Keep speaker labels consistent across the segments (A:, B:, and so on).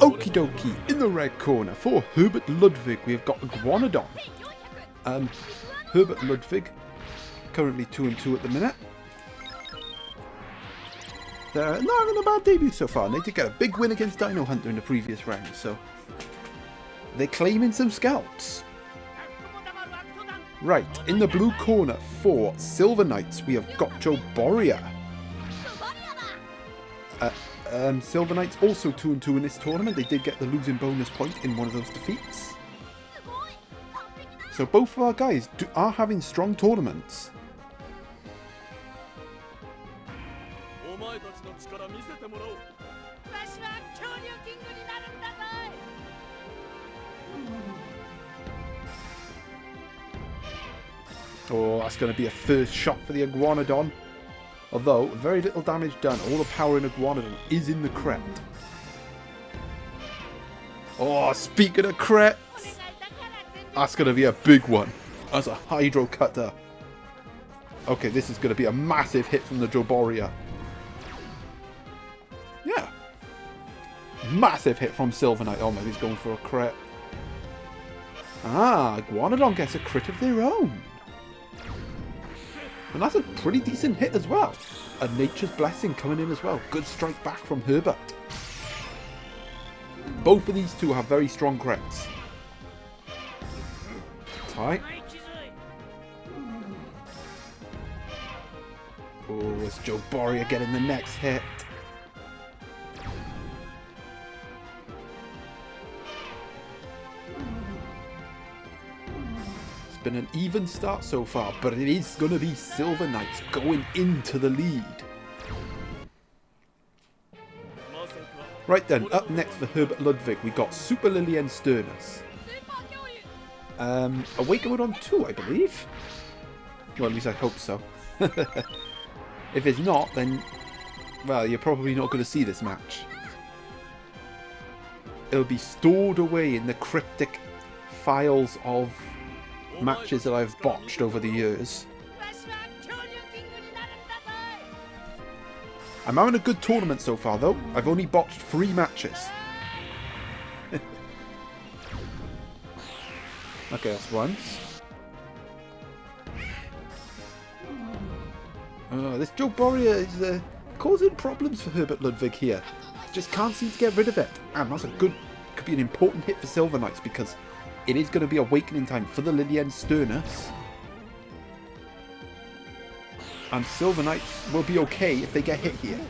A: Okie dokie, in the red corner for Herbert Ludwig, we have got Iguanodon. Herbert Ludwig, currently 2-2 at the minute. They're not having a bad debut so far, and they did get a big win against Dino Hunter in the previous round, so they're claiming some scalps. Right, in the blue corner for Silver Knights, we have got Joboria. Silver Knights also 2-2 in this tournament. They did get the losing bonus point in one of those defeats. So both of our guys are having strong tournaments. Oh, that's going to be a first shot for the Iguanodon. Although, very little damage done. All the power in Iguanodon is in the crit. Oh, speaking of crits, that's going to be a big one. That's a Hydro Cutter. Okay, this is going to be a massive hit from the Joboria. Yeah. Massive hit from Silver Knight. Oh, maybe he's going for a crit. Ah, Iguanodon gets a crit of their own. And that's a pretty decent hit as well. A Nature's Blessing coming in as well. Good strike back from Herbert. Both of these two have very strong crits. Tight. Oh, it's Joboria getting the next hit. Been an even start so far, but it is going to be Silver Knights going into the lead. Right then, up next for Herbert Ludwig, we got Super Lillian Sternus. Awakened on 2, I believe. Well, at least I hope so. If it's not, then, well, you're probably not going to see this match. It'll be stored away in the cryptic files of matches that I've botched over the years. I'm having a good tournament so far though. I've only botched 3 matches. Okay, that's once. This Joboria is causing problems for Herbert Ludwig here. Just can't seem to get rid of it. And that's a good, could be an important hit for Silver Knights because it is going to be awakening time for the Lillian Sternus. And Silver Knights will be okay if they get hit here.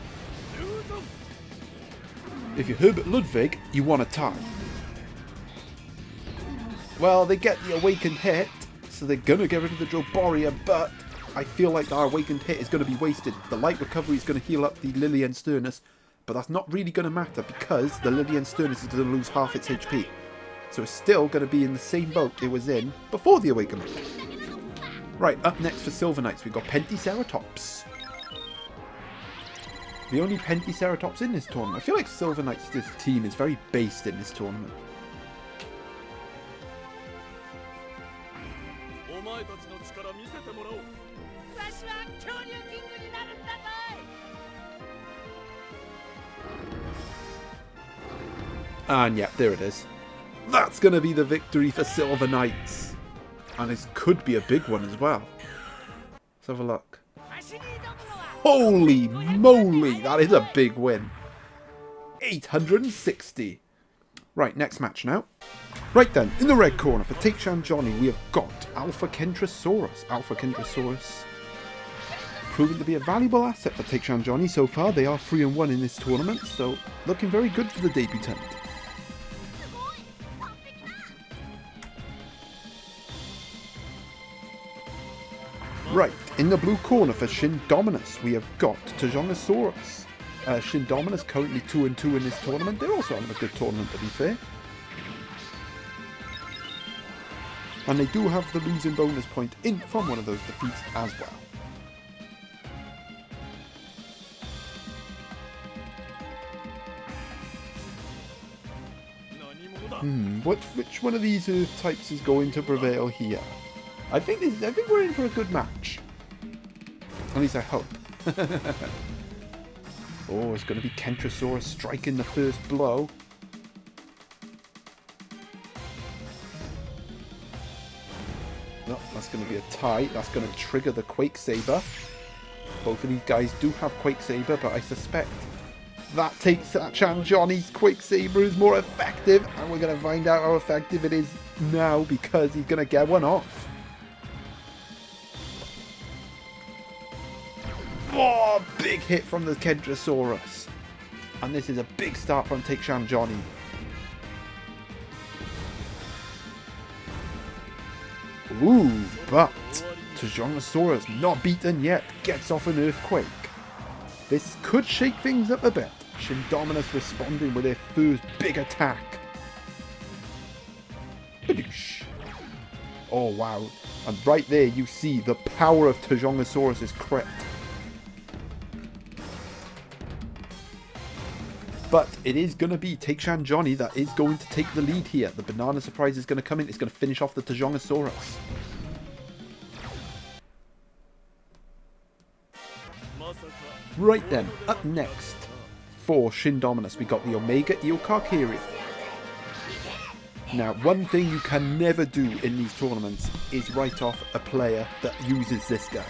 A: If you're Herbert Ludwig, you want a tie. Well, they get the awakened hit, so they're going to get rid of the Joboria, but I feel like our awakened hit is going to be wasted. The light recovery is going to heal up the Lillian Sternus, but that's not really going to matter because the Lillian Sternus is going to lose half its HP. So it's still going to be in the same boat it was in before the awakening. Right, up next for Silver Knights, we've got Penticeratops. The only Penticeratops in this tournament. I feel like Silver Knights, this team, is very based in this tournament. And yeah, there it is. That's going to be the victory for Silver Knights. And it could be a big one as well. Let's have a look. Holy moly, that is a big win. 860. Right, next match now. Right then, in the red corner for Takechan Johnny, we have got Alpha Kentrosaurus. Alpha Kentrosaurus proving to be a valuable asset for Takechan Johnny so far. They are 3-1 in this tournament, so looking very good for the debutant. Right, in the blue corner for Shindominus, we have got Tyrannosaurus. Shindominus currently 2-2 in this tournament. They're also having a good tournament, to be fair. And they do have the losing bonus point in from one of those defeats as well. Which one of these Earth types is going to prevail here? I think we're in for a good match. At least I hope. Oh, it's going to be Kentrosaurus striking the first blow. That's going to be a tie. That's going to trigger the Quake Saber. Both of these guys do have Quake Saber, but I suspect that Takechan Johnny's Quake Saber is more effective. And we're going to find out how effective it is now because he's going to get one off. Oh, big hit from the Kentrosaurus. And this is a big start from Takechan Johnny. Ooh, but Tyrannosaurus not beaten yet, gets off an earthquake. This could shake things up a bit. Shindominus responding with their first big attack. Badoosh. Oh wow, and right there you see the power of Tyrannosaurus' crit. But it is going to be Takechan Johnny that is going to take the lead here. The banana surprise is going to come in. It's going to finish off the Tyrannosaurus. Right then, up next for Shindominus, we got the Omega Eocarcharia. Now, one thing you can never do in these tournaments is write off a player that uses this guy.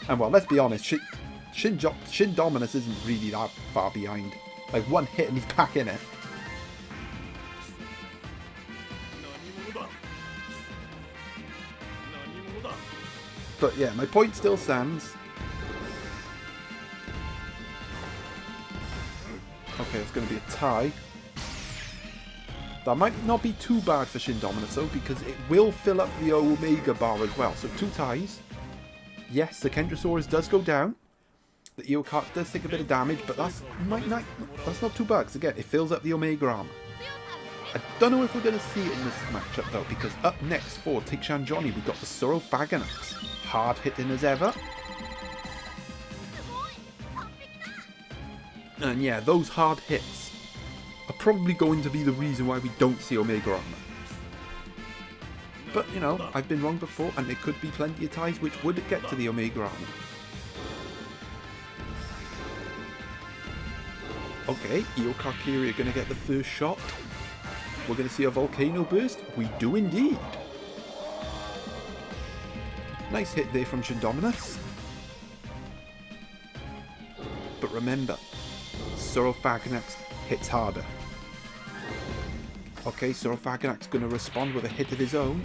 A: And well, let's be honest, Shindominus isn't really that far behind. Like one hit and he's packing it. But yeah, my point still stands. Okay, it's going to be a tie. That might not be too bad for Shindominus though, because it will fill up the Omega bar as well. So 2 ties. Yes, the Kentrosaurus does go down. The Eocarch does take a bit of damage, but that's not too bad. Because again, it fills up the Omega armor. I don't know if we're going to see it in this matchup though, because up next for Takechan Johnny, we've got the Saurophaganax. Hard hitting as ever. And yeah, those hard hits are probably going to be the reason why we don't see Omega armor. But, you know, I've been wrong before, and there could be plenty of ties which would get to the Omega armor. Okay, Eocarcharia going to get the first shot. We're going to see a volcano burst. We do indeed. Nice hit there from Shindominus. But remember, Saurophaganax hits harder. Okay, Saurophaganax going to respond with a hit of his own.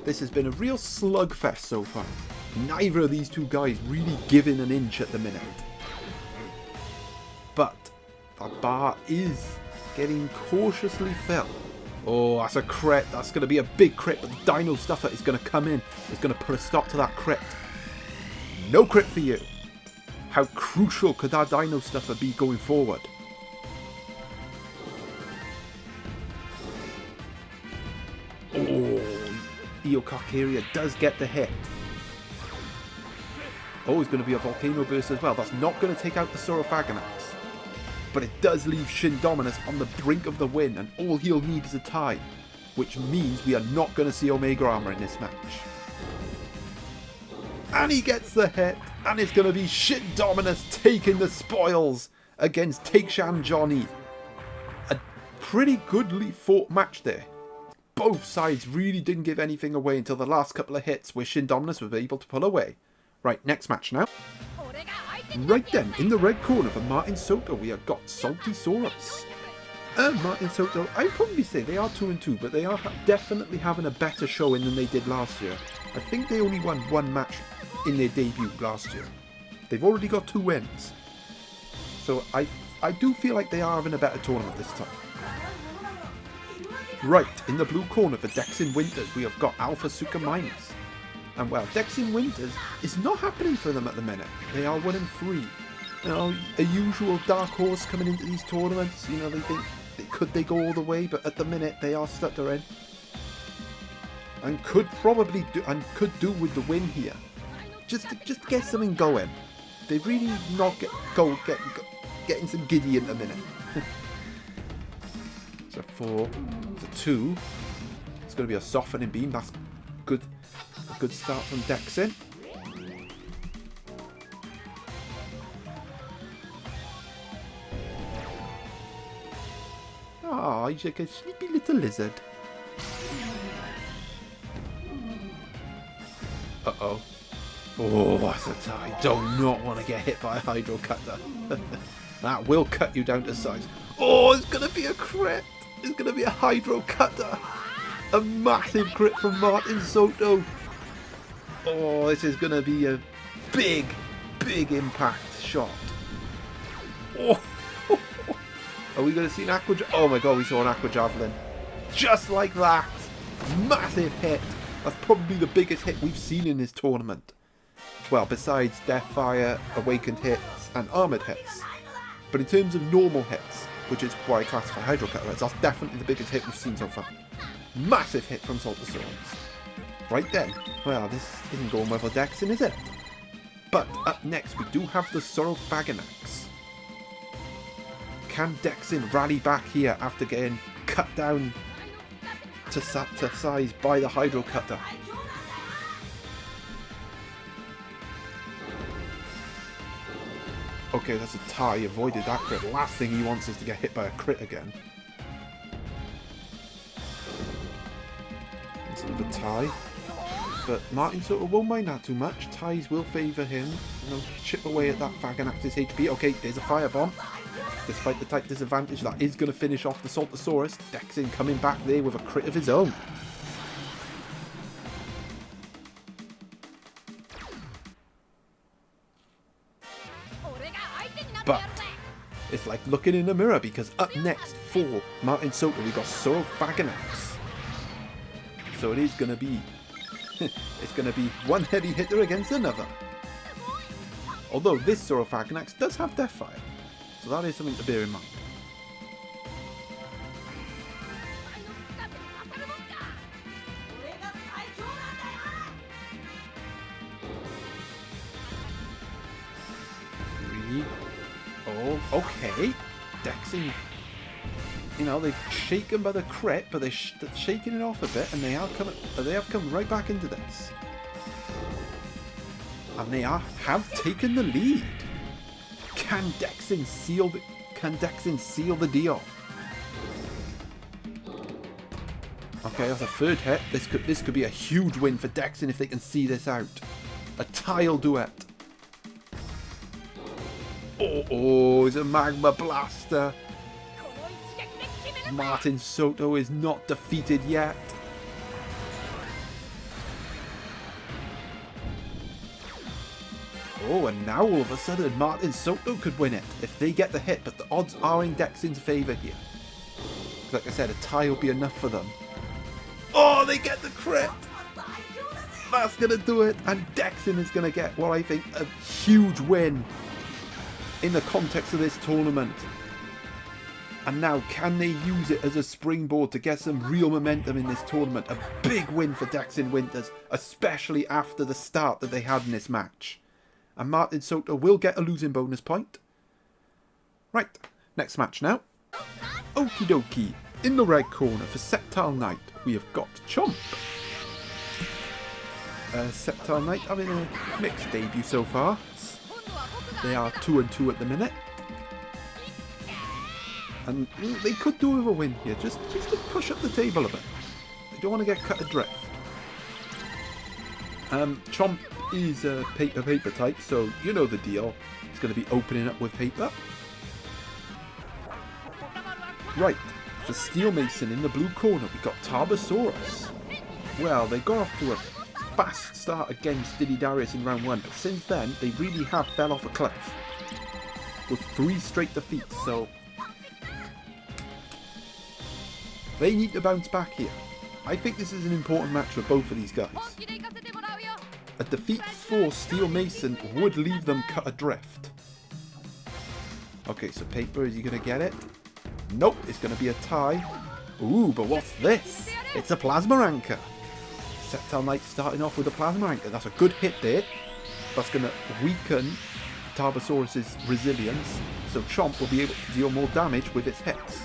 A: This has been a real slugfest so far. Neither of these two guys really giving an inch at the minute. But the bar is getting cautiously filled. Oh, that's a crit. That's going to be a big crit, but the Dino Stuffer is going to come in. It's going to put a stop to that crit. No crit for you. How crucial could that Dino Stuffer be going forward? Oh, Eocarcharia does get the hit. Oh, it's going to be a Volcano Burst as well. That's not going to take out the Saurophaganax. But it does leave Shindominus on the brink of the win, and all he'll need is a tie. Which means we are not going to see Omega Armor in this match. And he gets the hit, and it's going to be Shindominus taking the spoils against Takechan Johnny. A pretty goodly fought match there. Both sides really didn't give anything away until the last couple of hits where Shindominus was able to pull away. Right, next match now. Right then, in the red corner for Martin Soto, we have got Saltysaurus. Martin Soto, I'd probably say they are 2-2, but they are definitely having a better showing than they did last year. I think they only won 1 match in their debut last year. They've already got 2 wins. So I do feel like they are having a better tournament this time. Right, in the blue corner for Dexin Winters, we have got Alpha Suka Minus. And well, Dexin Winters is not happening for them at the minute. They are 1-3. You know, a usual dark horse coming into these tournaments. You know, they think they go all the way, but at the minute they are stuttering. And could do with the win here. Just to get something going. They really not getting some giddy in a minute. So 4, so 2. It's going to be a softening beam. That's good. A good start from Dexin. Ah, he's like a sleepy little lizard. Uh-oh. Oh, that's a tie. Do not want to get hit by a Hydro Cutter. That will cut you down to size. Oh, it's going to be a crit. It's going to be a Hydro Cutter. A massive crit from Martin Soto. Oh, this is going to be a big, big impact shot. Oh. Are we going to see an Aqua... Oh my god, we saw an Aqua Javelin. Just like that. Massive hit. That's probably the biggest hit we've seen in this tournament. Well, besides Deathfire, Awakened hits, and Armoured hits. But in terms of normal hits, which is why I classify Hydro Cutter hits, that's definitely the biggest hit we've seen so far. Massive hit from Saltosaurus. Right then. Well, this isn't going well for Dexin, is it? But up next, we do have the Saurophaganax. Can Dexin rally back here after getting cut down to size by the Hydro Cutter? Okay, that's a tie. He avoided that crit. Last thing he wants is to get hit by a crit again. It's a bit of a tie. But Martin Soto won't mind that too much. Ties will favour him. And he'll chip away at that Phaganax's HP. Okay, there's a Firebomb. Despite the type disadvantage, that is going to finish off the Saltosaurus. Dexin coming back there with a crit of his own. But it's like looking in the mirror, because up next for Martin Soto we got Saurophaganax. So it is going to be it's going to be one heavy hitter against another. Although this Saurophaganax does have Deathfire, so that is something to bear in mind. Oh, okay. Dexin, you know, they've shaken by the crit, but they're shaking it off a bit, and they have come right back into this. And they have taken the lead. Can Dexin seal the deal? Okay, that's a third hit. This could be a huge win for Dexin if they can see this out. A tile duet. Oh, it's a Magma Blaster. Martin Soto is not defeated yet. Oh, and now all of a sudden Martin Soto could win it if they get the hit, but the odds are in Dexin's favour here. Like I said, a tie will be enough for them. Oh, they get the crit! That's going to do it, and Dexin is going to get what I think a huge win in the context of this tournament. And now, can they use it as a springboard to get some real momentum in this tournament? A big win for Dexin Winters, especially after the start that they had in this match. And Martin Soto will get a losing bonus point. Right, next match now. Okie dokie. In the red corner for Sceptile Knight, we have got Chomp. Sceptile Knight having a mixed debut so far. They are 2-2 at the minute. And they could do with a win here, just to push up the table a bit. They don't want to get cut adrift. Chomp is a paper type, so you know the deal. It's going to be opening up with paper. Right, for Steelemason in the blue corner, we got Tarbosaurus. Well, they got off to a fast start against Diddy Darius in round 1, but since then, they really have fell off a cliff. With 3 straight defeats, so they need to bounce back here. I think this is an important match for both of these guys. A defeat for Steelemason would leave them cut adrift. Okay, so paper, is he going to get it? Nope, it's going to be a tie. Ooh, but what's this? It's a Plasma Anchor. Sceptile Knight starting off with a Plasma Anchor. That's a good hit there. That's going to weaken Tarbosaurus' resilience, so Chomp will be able to deal more damage with its hits.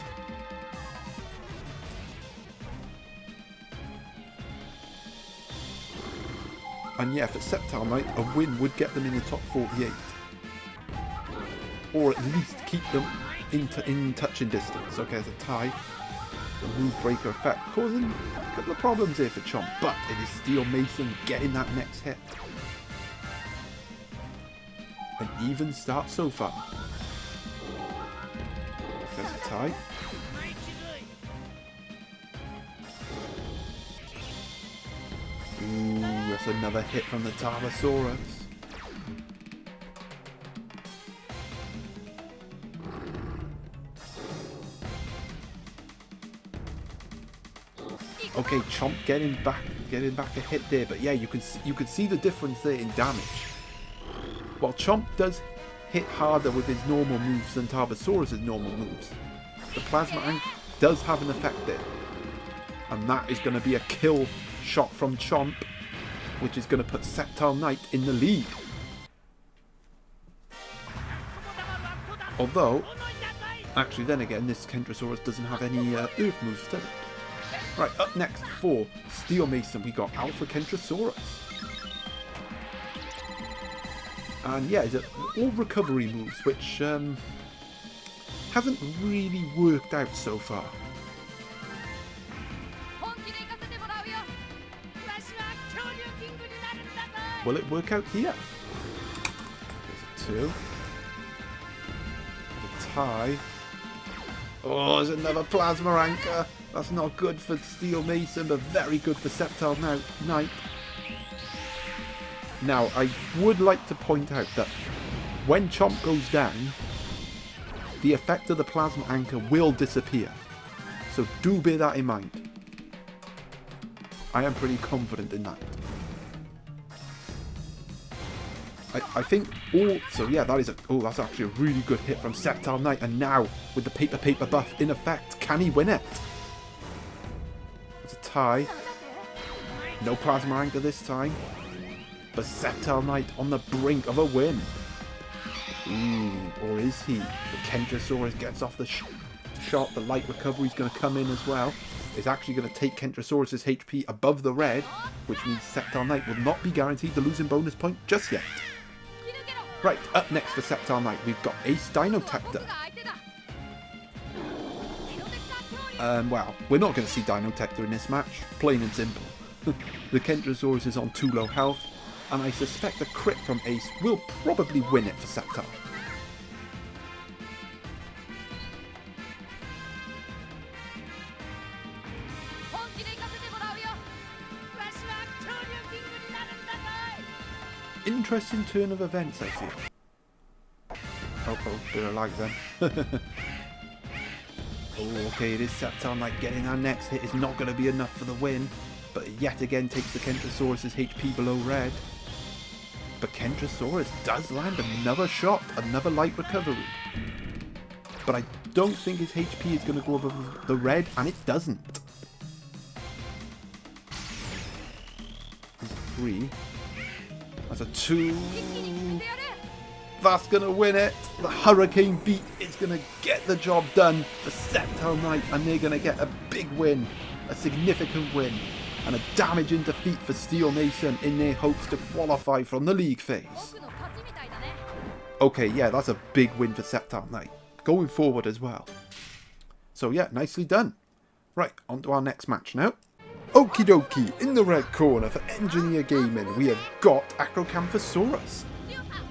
A: And yeah, for Sceptile Knight, a win would get them in the top 48. Or at least keep them in touching distance. Okay, there's a tie. the move breaker effect, causing a couple of problems here for Chomp, but it is Steelemason getting that next hit. An even start so far. There's a tie. Ooh, that's another hit from the Tarbosaurus. Okay, Chomp getting back a hit there, but yeah, you can see the difference there in damage. While Chomp does hit harder with his normal moves than Tarbosaurus' normal moves, the Plasma Ank does have an effect there. And that is going to be a kill shot from Chomp, which is going to put Sceptile Knight in the lead. Although, actually then again, this Kentrosaurus doesn't have any Earth moves, does it? Right, up next for Steelemason, we got Alpha Kentrosaurus. And yeah, it's all recovery moves, which hasn't really worked out so far. Will it work out here? There's a 2. There's a tie. Oh, there's another Plasma Anchor. That's not good for Steelemason, but very good for Sceptile Knight. Now, I would like to point out that when Chomp goes down, the effect of the Plasma Anchor will disappear. So do bear that in mind. I am pretty confident in that. I think also, yeah, that's actually a really good hit from Sceptile Knight, and now with the paper buff in effect, can he win it? It's a tie. No Plasma Anchor this time. But Sceptile Knight on the brink of a win. Ooh, or is he? The Kentrosaurus gets off the shot. The light recovery is going to come in as well. It's actually going to take Kentrosaurus' HP above the red, which means Sceptile Knight will not be guaranteed the losing bonus point just yet. Right, up next for Sceptile Knight, we've got Ace Dinotector. Well, we're not going to see Dinotector in this match, plain and simple. The Kentrosaurus is on too low health, and I suspect a crit from Ace will probably win it for Sceptile. Interesting turn of events, I feel. Oh, bit of lag then. Oh, okay, it is Sceptile Knight getting our next hit. Is not going to be enough for the win, but yet again takes the Kentrosaurus' HP below red. But Kentrosaurus does land another shot, another light recovery. But I don't think his HP is going to go above the red, and it doesn't. There's a 3. That's a 2. That's going to win it. The Hurricane Beat is going to get the job done for Sceptile Knight, and they're going to get a big win, a significant win, and a damaging defeat for Steelemason in their hopes to qualify from the league phase. Okay, yeah, that's a big win for Sceptile Knight, going forward as well. So yeah, nicely done. Right, on to our next match now. Okie dokie, in the red corner for Engineer Gaming, we have got Acrocanthosaurus.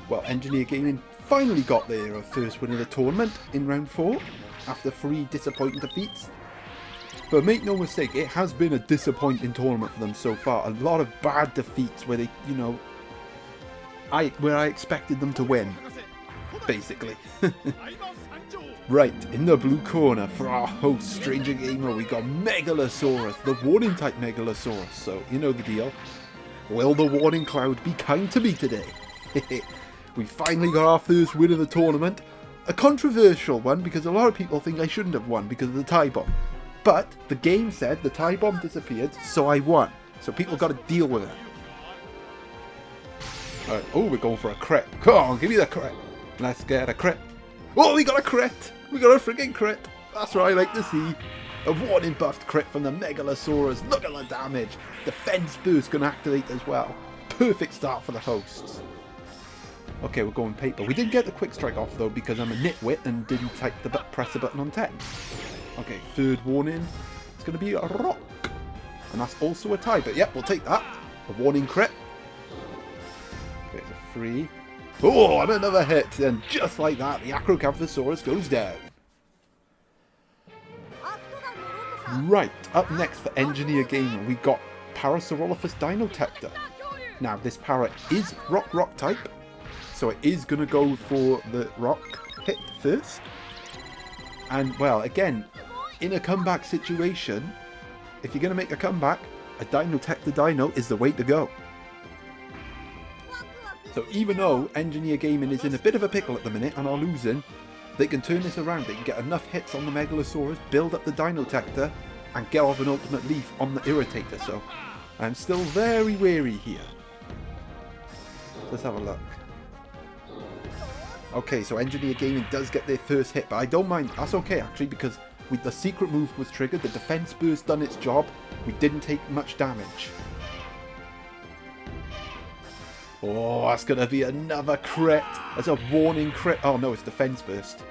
A: Well, Engineer Gaming finally got their first win of the tournament in round 4, after 3 disappointing defeats. But make no mistake, it has been a disappointing tournament for them so far. A lot of bad defeats where they, you know, where I expected them to win, basically. Right, in the blue corner for our host, Stranger Gamer, we got Megalosaurus, the warning type Megalosaurus. So, you know the deal. Will the warning cloud be kind to me today? We finally got our first win of the tournament. A controversial one, because a lot of people think I shouldn't have won because of the tie bomb. But the game said the tie bomb disappeared, so I won. So people got to deal with it. Alright, oh, we're going for a crit. Come on, give me the crit. Let's get a crit. Oh, we got a crit. We got a friggin' crit. That's what I like to see. A warning buffed crit from the Megalosaurus. Look at the damage. Defense boost going to activate as well. Perfect start for the hosts. Okay, we're going paper. We did get the quick strike off though because I'm a nitwit and didn't press the button on 10. Okay, third warning. It's going to be a rock. And that's also a tie. But yep, we'll take that. A warning crit. Okay, it's a 3. Oh, and another hit. And just like that, the Acrocanthosaurus goes down. Right, up next for Engineer Gamer, we got Parasaurolophus Dinotector. Now, this para is rock type, so it is going to go for the rock hit first. And, well, again, in a comeback situation, if you're going to make a comeback, a Dinotector Dino is the way to go. So even though Engineer Gaming is in a bit of a pickle at the minute and are losing, they can turn this around. They can get enough hits on the Megalosaurus, build up the Dinotector, and get off an Ultimate Leaf on the Irritator. So I'm still very wary here. Let's have a look. Okay, so Engineer Gaming does get their first hit, but I don't mind. That's okay, actually, because the secret move was triggered. The defense burst done its job. We didn't take much damage. Oh, that's going to be another crit. That's a warning crit. Oh, no, it's defense burst.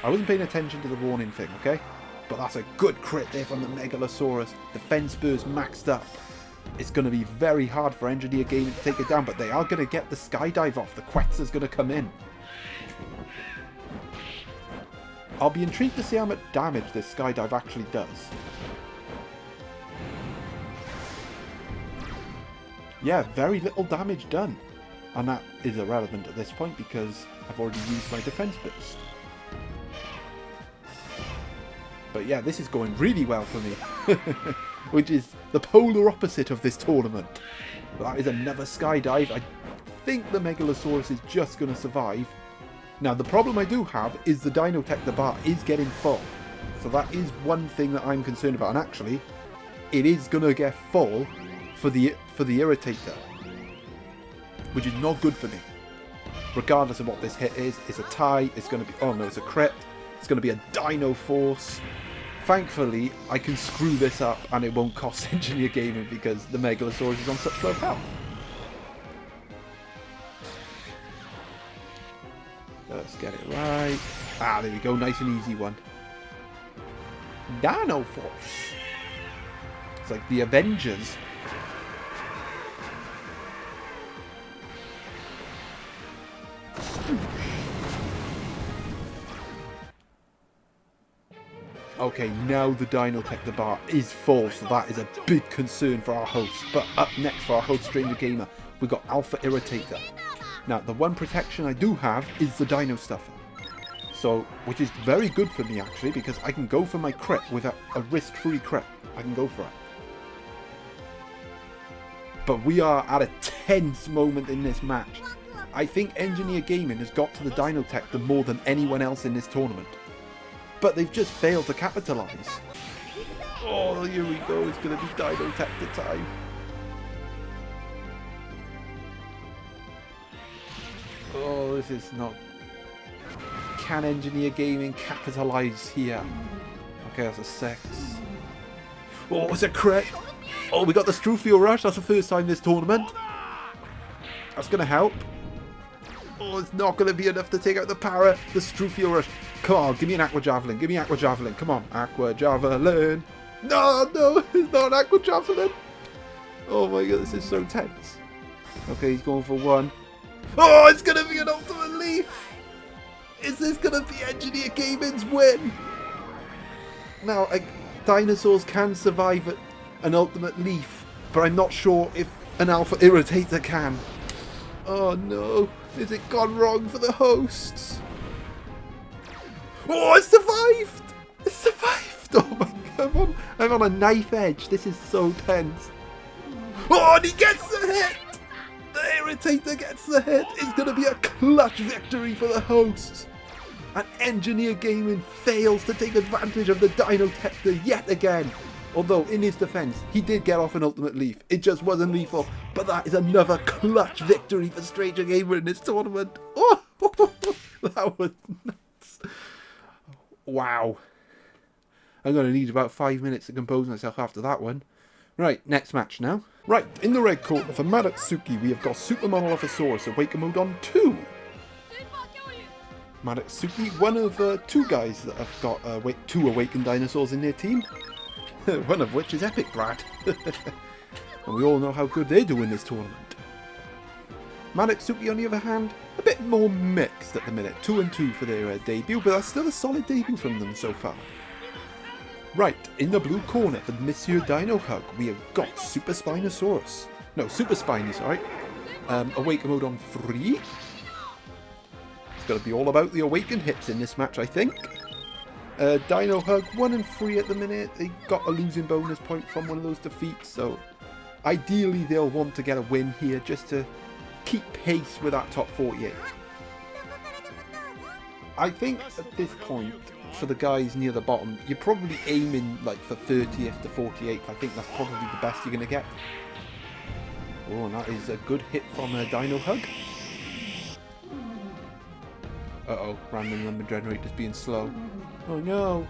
A: I wasn't paying attention to the warning thing, okay? But that's a good crit there from the Megalosaurus. Defense burst maxed up. It's going to be very hard for Engineer Gaming to take it down, but they are going to get the skydive off. The Quetzal's going to come in. I'll be intrigued to see how much damage this skydive actually does. Yeah, very little damage done. And that is irrelevant at this point because I've already used my defense burst. But yeah, this is going really well for me. Which is the polar opposite of this tournament. That is another skydive. I think the Megalosaurus is just going to survive. Now, the problem I do have is the Dinotector bar is getting full. So that is one thing that I'm concerned about. And actually, it is going to get full for the Irritator, which is not good for me. Regardless of what this hit is, it's a tie, it's going to be, oh no, it's a crit, it's going to be a Dino Force. Thankfully, I can screw this up and it won't cost Engineer Gaming because the Megalosaurus is on such low health. Let's get it right. Ah, there we go, nice and easy one. Dino Force. It's like the Avengers. Okay, now the Dinotector bar is full, so that is a big concern for our host. But up next for our host, Stranger Gamer, we've got Alpha Irritator. Now, the one protection I do have is the Dino Stuffer. So, which is very good for me, actually, because I can go for my crit with a risk-free crit. I can go for it. But we are at a tense moment in this match. I think Engineer Gaming has got to the Dinotector more than anyone else in this tournament. But they've just failed to capitalise. Oh, here we go. It's going to be Dinotector time. Oh, this is not... Can Engineer Gaming capitalise here? Okay, that's a 6. Oh, it's a crit. Oh, we got the Strufio Rush. That's the first time this tournament. That's going to help. Oh, it's not going to be enough to take out the para. The Strufio Rush. Come on, give me an Aqua Javelin. Give me Aqua Javelin. Come on, Aqua Javelin. No, no, it's not an Aqua Javelin. Oh my god, this is so tense. Okay, he's going for 1. Oh, it's going to be an Ultimate Leaf. Is this going to be Engineer Gaming's win? Now, dinosaurs can survive an Ultimate Leaf, but I'm not sure if an Alpha Irritator can. Oh no, is it gone wrong for the hosts? Oh, it survived! It survived! Oh my god, I'm on a knife edge. This is so tense. Oh, and he gets the hit! The Irritator gets the hit. It's going to be a clutch victory for the hosts. And Engineer Gaming fails to take advantage of the Dinotector yet again. Although, in his defense, he did get off an Ultimate Leaf. It just wasn't lethal. But that is another clutch victory for Stranger Gamer in this tournament. Oh, that was nuts. Wow. I'm going to need about 5 minutes to compose myself after that one. Right, next match now. Right, in the red corner for Madotsuki, we have got Super Monolophosaurus Awaken Mode on 2. Madotsuki, one of two guys that have got two awakened dinosaurs in their team. One of which is Epic Brad. And we all know how good they do in this tournament. Madotsuki, on the other hand, a bit more mixed at the minute. 2-2 for their debut, but that's still a solid debut from them so far. Right, in the blue corner for Monsieur Dinohug, we have got Super Spinosaurus. No, Super Spiny, sorry. Awaken mode on 3. It's going to be all about the awakened hits in this match, I think. Dinohug 1 and 3 at the minute. They got a losing bonus point from one of those defeats, so ideally they'll want to get a win here just to keep pace with that top 48. I think at this point, for the guys near the bottom, you're probably aiming like for 30th to 48th. I think that's probably the best you're going to get. Oh, and that is a good hit from Dinohug. Uh-oh, random number generators being slow. Oh no!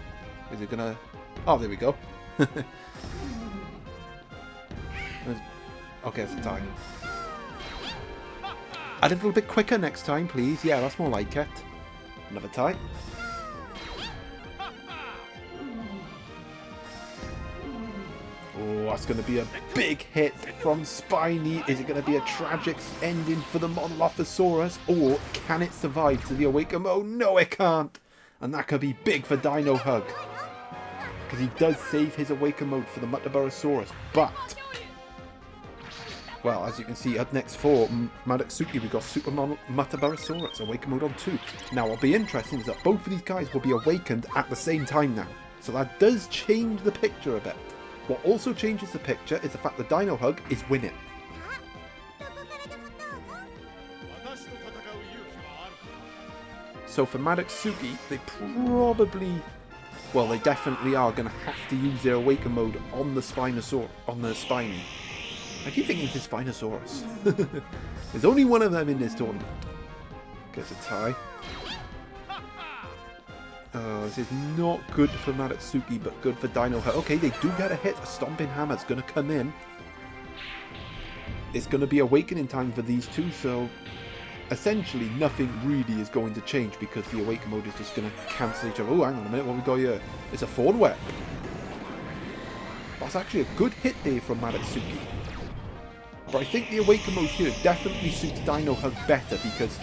A: Is it gonna... Oh, there we go. Okay, that's a tie. A little bit quicker next time, please. Yeah, that's more like it. Another tie. Oh, that's going to be a big hit from Spiny. Is it going to be a tragic ending for the Monolophosaurus? Or can it survive to the awaken mode? No, it can't. And that could be big for Dinohug. Because he does save his awaken mode for the Mutabarosaurus. But... well, as you can see, up next for Madotsuki, we've got Super Mutabarosaurus, awaken mode on 2. Now, what'll be interesting is that both of these guys will be awakened at the same time now. So that does change the picture a bit. What also changes the picture is the fact that Dinohug is winning. So for Madotsuki, they probably... well, they definitely are going to have to use their awaken mode on the Spinosaur, on the Spiny. I keep thinking it's Spinosaurus. There's only one of them in this tournament. Gets a tie. Oh, this is not good for Madotsuki, but good for Dinohug. Okay, they do get a hit. A Stomping Hammer's going to come in. It's going to be awakening time for these two, so essentially nothing really is going to change because the awaken mode is just going to cancel each other. Oh, hang on a minute, what we got here? It's a Thorn Whip. That's actually a good hit there from Madotsuki. But I think the awaken mode here definitely suits Dinohug better because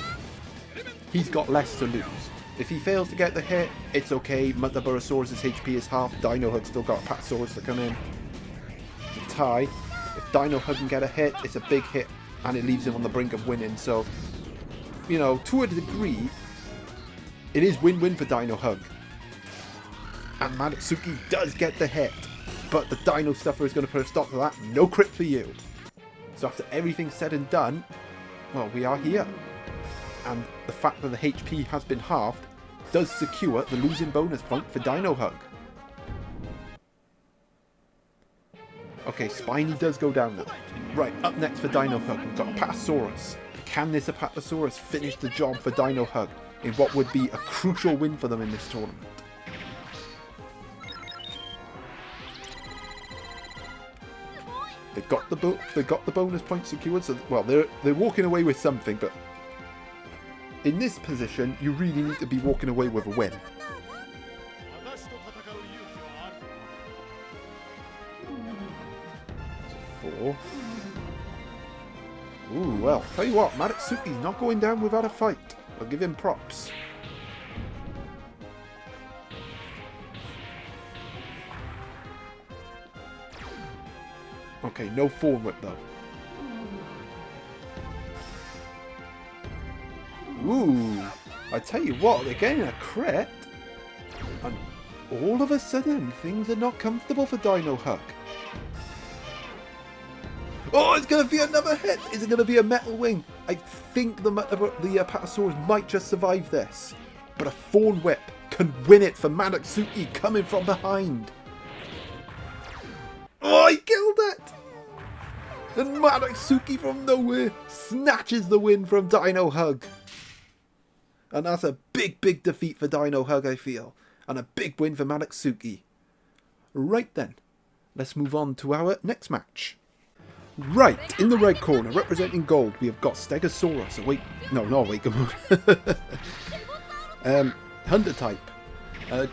A: he's got less to lose. If he fails to get the hit, it's okay. Mutabarosaurus' HP is half. Dinohug's still got Apatosaurus to come in. It's a tie. If Dinohug can get a hit, it's a big hit. And it leaves him on the brink of winning. So, you know, to a degree, it is win-win for Dinohug. And Madotsuki does get the hit. But the Dino Stuffer is going to put a stop to that. No crit for you. So after everything's said and done, well, we are here. And the fact that the HP has been halved does secure the losing bonus point for Dinohug. Okay, Spiny does go down now. Right, up next for Dinohug, we've got Apatosaurus. Can this Apatosaurus finish the job for Dinohug in what would be a crucial win for them in this tournament? They got the bonus point secured, so well, they're walking away with something, but in this position, you really need to be walking away with a win. So 4. Ooh, well, tell you what, Madotsuki's not going down without a fight. I'll give him props. Okay, no Thorn Whip though. Ooh, I tell you what, they're getting a crit. And all of a sudden, things are not comfortable for Dinohug. Oh, it's going to be another hit. Is it going to be a Metal Wing? I think the Apatosaurus might just survive this. But a Thorn Whip can win it for Madotsuki coming from behind. Oh, he killed it! And Madotsuki from nowhere snatches the win from Dinohug. And that's a big, big defeat for Dinohug, I feel. And a big win for Madotsuki. Right then, let's move on to our next match. Right, in the red corner, representing gold, we have got Stegosaurus. No, not Awaken mode. Hunter type.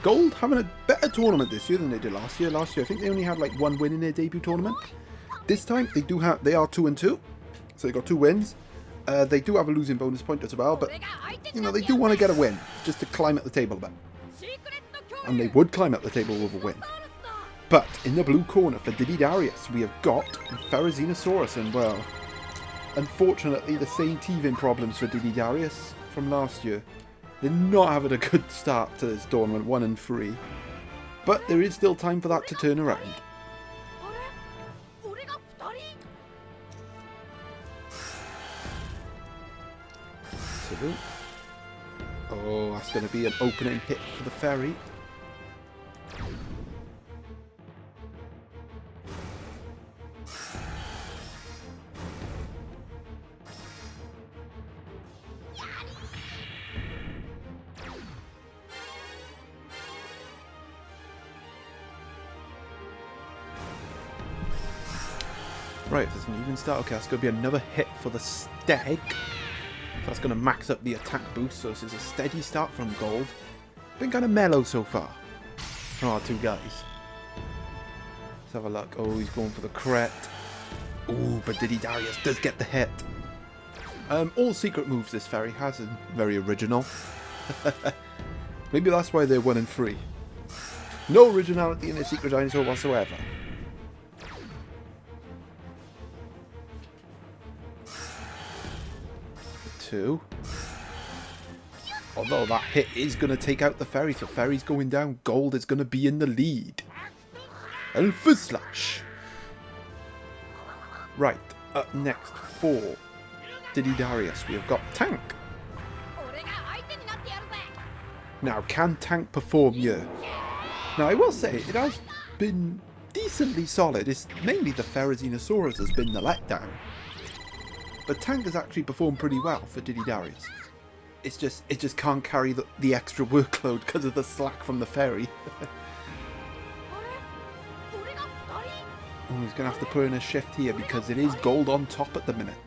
A: Gold having a better tournament this year than they did last year. Last year, I think they only had like 1 win in their debut tournament. This time, they are 2-2. So they got 2 wins. They do have a losing bonus point as well, but, you know, they do want to get a win, just to climb up the table a bit. And they would climb up the table with a win. But, in the blue corner for Diddy Darius, we have got Therizinosaurus, and, well, unfortunately, the same teething problems for Diddy Darius from last year. They're not having a good start to this tournament, 1-3. But there is still time for that to turn around. Oh, that's going to be an opening hit for the ferry. Right, there's an even start. Okay, that's going to be another hit for the steg. That's going to max up the attack boost, so this is a steady start from Gold. Been kind of mellow so far from our 2 guys. Let's have a look. Oh, he's going for the crit. Oh, but Diddy Darius does get the hit. All secret moves this ferry has, and very original. Maybe that's why they're 1-3. No originality in their secret dinosaur whatsoever. Although that hit is going to take out the ferry, so ferry's going down. Gold is going to be in the lead. Alpha Slash. Right, up next for Diddy Darius, we have got Tank. Now, can Tank perform here? Now, I will say, it has been decently solid. It's mainly the Therizinosaurus has been the letdown. But Tank has actually performed pretty well for Diddy Darius. It just can't carry the extra workload because of the slack from the ferry. Oh, he's going to have to put in a shift here because it is Gold on top at the minute.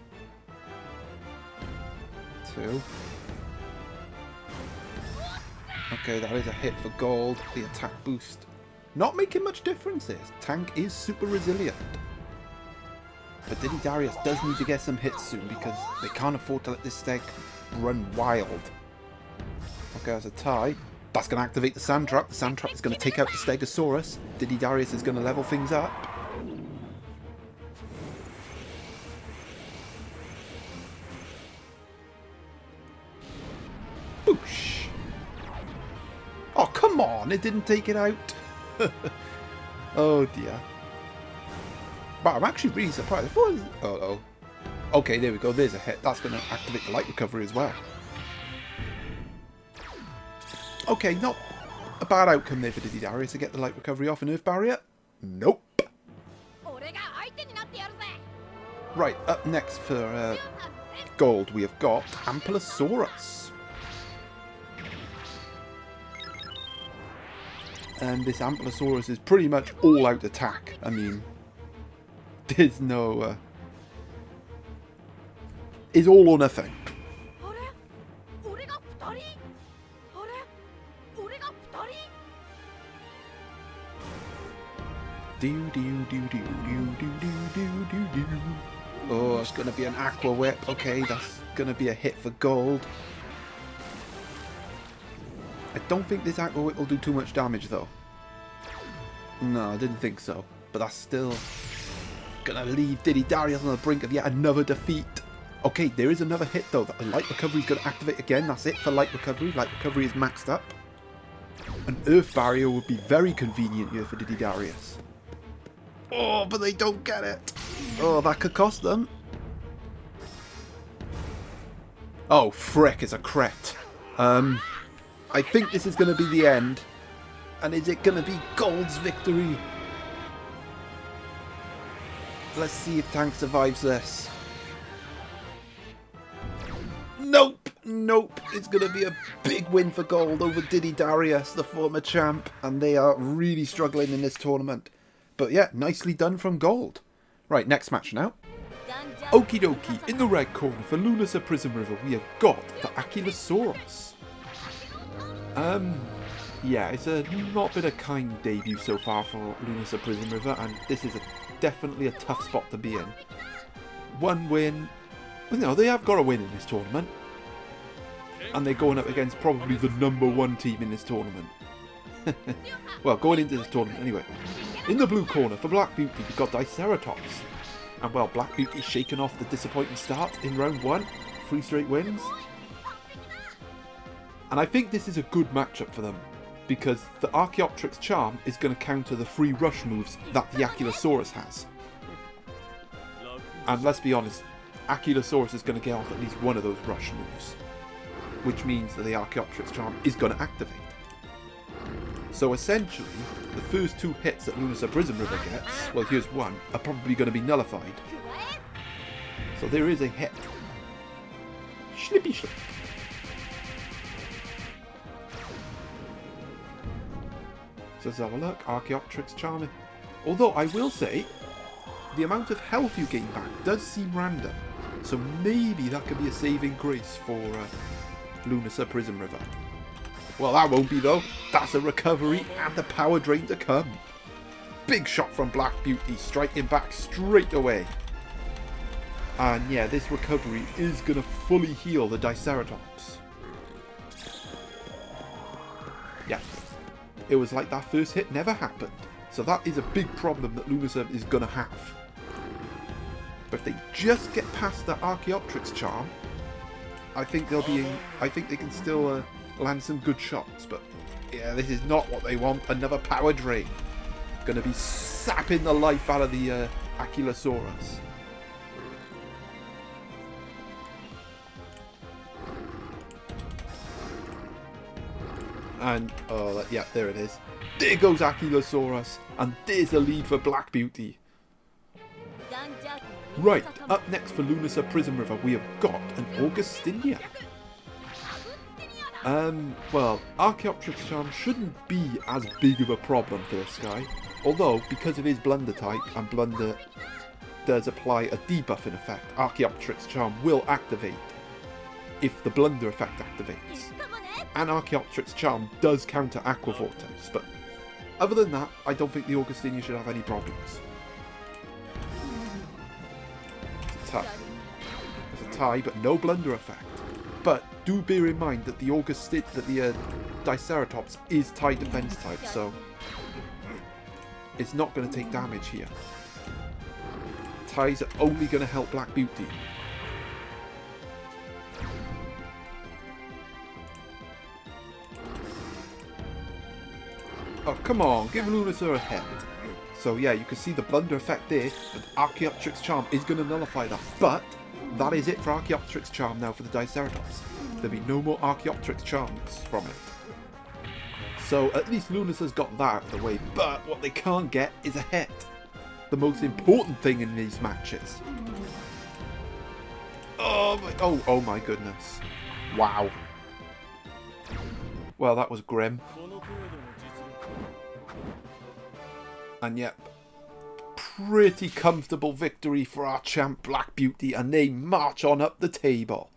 A: 2. Okay, that is a hit for Gold. The attack boost. Not making much difference here. Tank is super resilient. But Diddy Darius does need to get some hits soon because they can't afford to let this steg run wild. Okay, that's a tie. That's going to activate the Sand Trap. The Sand Trap is going to take out the Stegosaurus. Diddy Darius is going to level things up. Boosh! Oh, come on! It didn't take it out. Oh, dear. Wow, I'm actually really surprised. Uh-oh. Okay, there we go. There's a hit. That's going to activate the light recovery as well. Okay, not a bad outcome there for Diddy Darius to get the light recovery off an Earth Barrier. Nope. Right, up next for Gold, we have got Ampelosaurus. And this Ampelosaurus is pretty much all out attack. I mean, there's no... it's all or nothing. Oh, it's going to be an Aqua Whip. Okay, that's going to be a hit for Gold. I don't think this Aqua Whip will do too much damage, though. No, I didn't think so. But that's still going to leave Diddy Darius on the brink of yet another defeat. Okay, there is another hit, though. The Light Recovery is going to activate again. That's it for Light Recovery. Light Recovery is maxed up. An Earth Barrier would be very convenient here for Diddy Darius. Oh, but they don't get it. Oh, that could cost them. Oh, frick, it's a crit. I think this is going to be the end. And is it going to be Gold's victory? Let's see if Tank survives this. Nope. Nope. It's going to be a big win for Gold over Diddy Darius, the former champ. And they are really struggling in this tournament. But yeah, nicely done from Gold. Right, next match now. Okie dokie, in the red corner for Lunasa Prismriver, we have got the Ankylosaurus. Yeah, it's not been a kind debut so far for Lunasa Prismriver, and this is definitely a tough spot to be in. One win, well, no, they have got a win in this tournament, and they're going up against probably the #1 team in this tournament. Well, going into this tournament anyway. In the blue corner for Black Beauty, we've got Diceratops, and well, Black Beauty's shaken off the disappointing start in round 1, 3 straight wins. And I think this is a good matchup for them, because the Archaeopteryx Charm is going to counter the 3 rush moves that the Ankylosaurus has. And let's be honest, Ankylosaurus is going to get off at least one of those rush moves, which means that the Archaeopteryx Charm is going to activate. So essentially, the first 2 hits that Lunasa Prismriver gets, well here's one, are probably going to be nullified. So there is a hit. Slippy slip. So let's have a look. Archaeopteryx Charming. Although I will say, the amount of health you gain back does seem random. So maybe that could be a saving grace for Lunasa Prismriver. Well, that won't be though. That's a recovery and the power drain to come. Big shot from Black Beauty, striking back straight away. And yeah, this recovery is going to fully heal the Diceratops. Yeah. It was like that first hit never happened. So that is a big problem that Lunasa is going to have. But if they just get past the Archaeopteryx Charm, I think they'll be in, I think they can still land some good shots. But yeah, this is not what they want. Another power drain. Going to be sapping the life out of the Ankylosaurus. And, oh, yeah, there it is. There goes Ankylosaurus. And there's a lead for Black Beauty. Right, up next for Lunasa Prismriver, we have got an Augustinia. Well, Archaeopteryx Charm shouldn't be as big of a problem for this guy. Although, because of his Blunder type, and Blunder does apply a debuff in effect, Archaeopteryx Charm will activate if the Blunder effect activates. And Archaeopteryx Charm does counter Aqua Vortex, but other than that, I don't think the Augustinia should have any problems. It's a tie. It's a tie, but no Blunder effect. But do bear in mind that the Diceratops is tie defense type, so it's not going to take damage here. Ties are only going to help Black Beauty. Oh, come on, give Lunasa a hit. So yeah, you can see the Blunder effect there, but Archaeopteryx Charm is going to nullify that. But that is it for Archaeopteryx Charm now for the Diceratops. There'll be no more Archaeopteryx Charms from it. So at least Lunasa's got that out of the way, but what they can't get is a hit. The most important thing in these matches. Oh my goodness. Wow. Well, that was grim. And yep, pretty comfortable victory for our champ Black Beauty, and they march on up the table.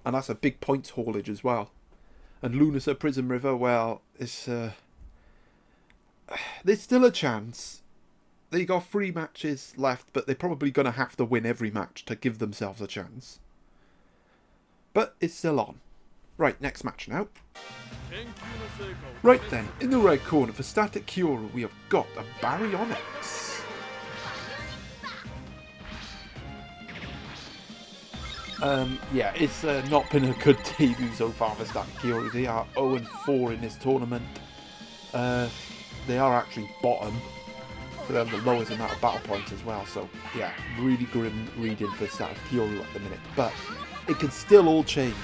A: And that's a big points haulage as well. And Lunasa Prismriver, well, it's there's still a chance. They got 3 matches left, but they're probably going to have to win every match to give themselves a chance. But it's still on. Right, next match now. Right then, in the red corner for Static Kyoryu, we have got a Baryonyx. Yeah, it's not been a good debut so far for Static Kyoryu. They are 0-4 in this tournament. They are actually bottom. They have the lowest amount of battle points as well. So, yeah, really grim reading for Static Kyoryu at the minute. But it can still all change.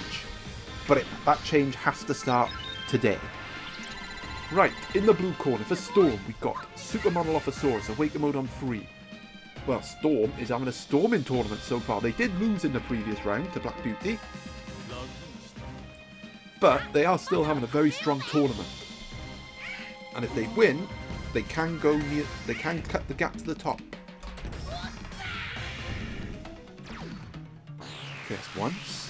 A: But that change has to start today. Right, in the blue corner for Storm, we've got Super Monolophosaurus, Awaken Mode on 3. Well, Storm is having a storming tournament so far. They did lose in the previous round to Black Beauty, but they are still having a very strong tournament. And if they win, they can go near. They can cut the gap to the top. Just once.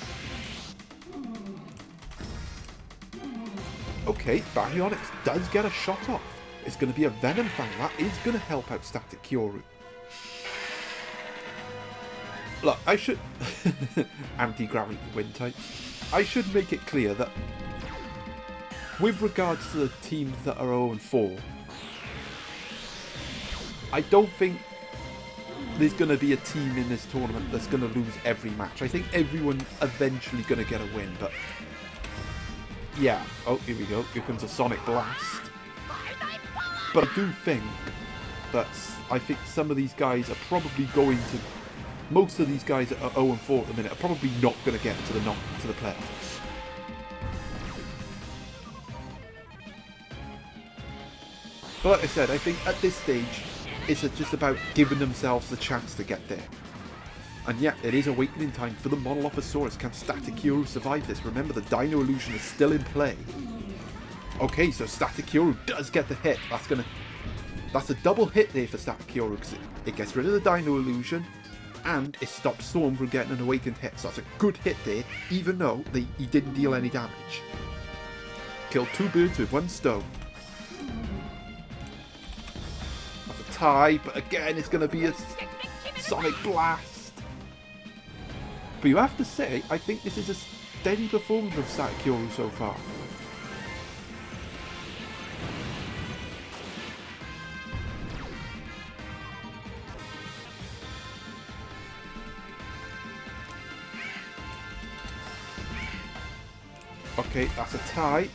A: Okay, Baryonyx does get a shot off. It's going to be a Venom Fang. That is going to help out Static Kyoryu. Look, I should... Anti-gravity wind type. I should make it clear that with regards to the teams that are 0-4, I don't think there's going to be a team in this tournament that's going to lose every match. I think everyone's eventually going to get a win, but... yeah. Oh, here we go. Here comes a Sonic Blast. But I do think that I think some of these guys are probably going to... most of these guys that are 0-4 at the minute are probably not going to get to the playoffs. But like I said, I think at this stage, it's just about giving themselves the chance to get there. And yeah, it is awakening time for the Monolophosaurus. Can Static Kyoryu survive this? Remember, the Dino Illusion is still in play. Okay, so Static Kyoryu does get the hit. That's a double hit there for Static Kyoryu, because it gets rid of the Dino Illusion, and it stops Storm from getting an awakened hit. So that's a good hit there, even though he didn't deal any damage. Killed 2 birds with 1 stone. That's a tie, but again, it's going to be a Sonic Blast. But you have to say, I think this is a steady performance of Static Kyoryu so far. Okay, that's a tie.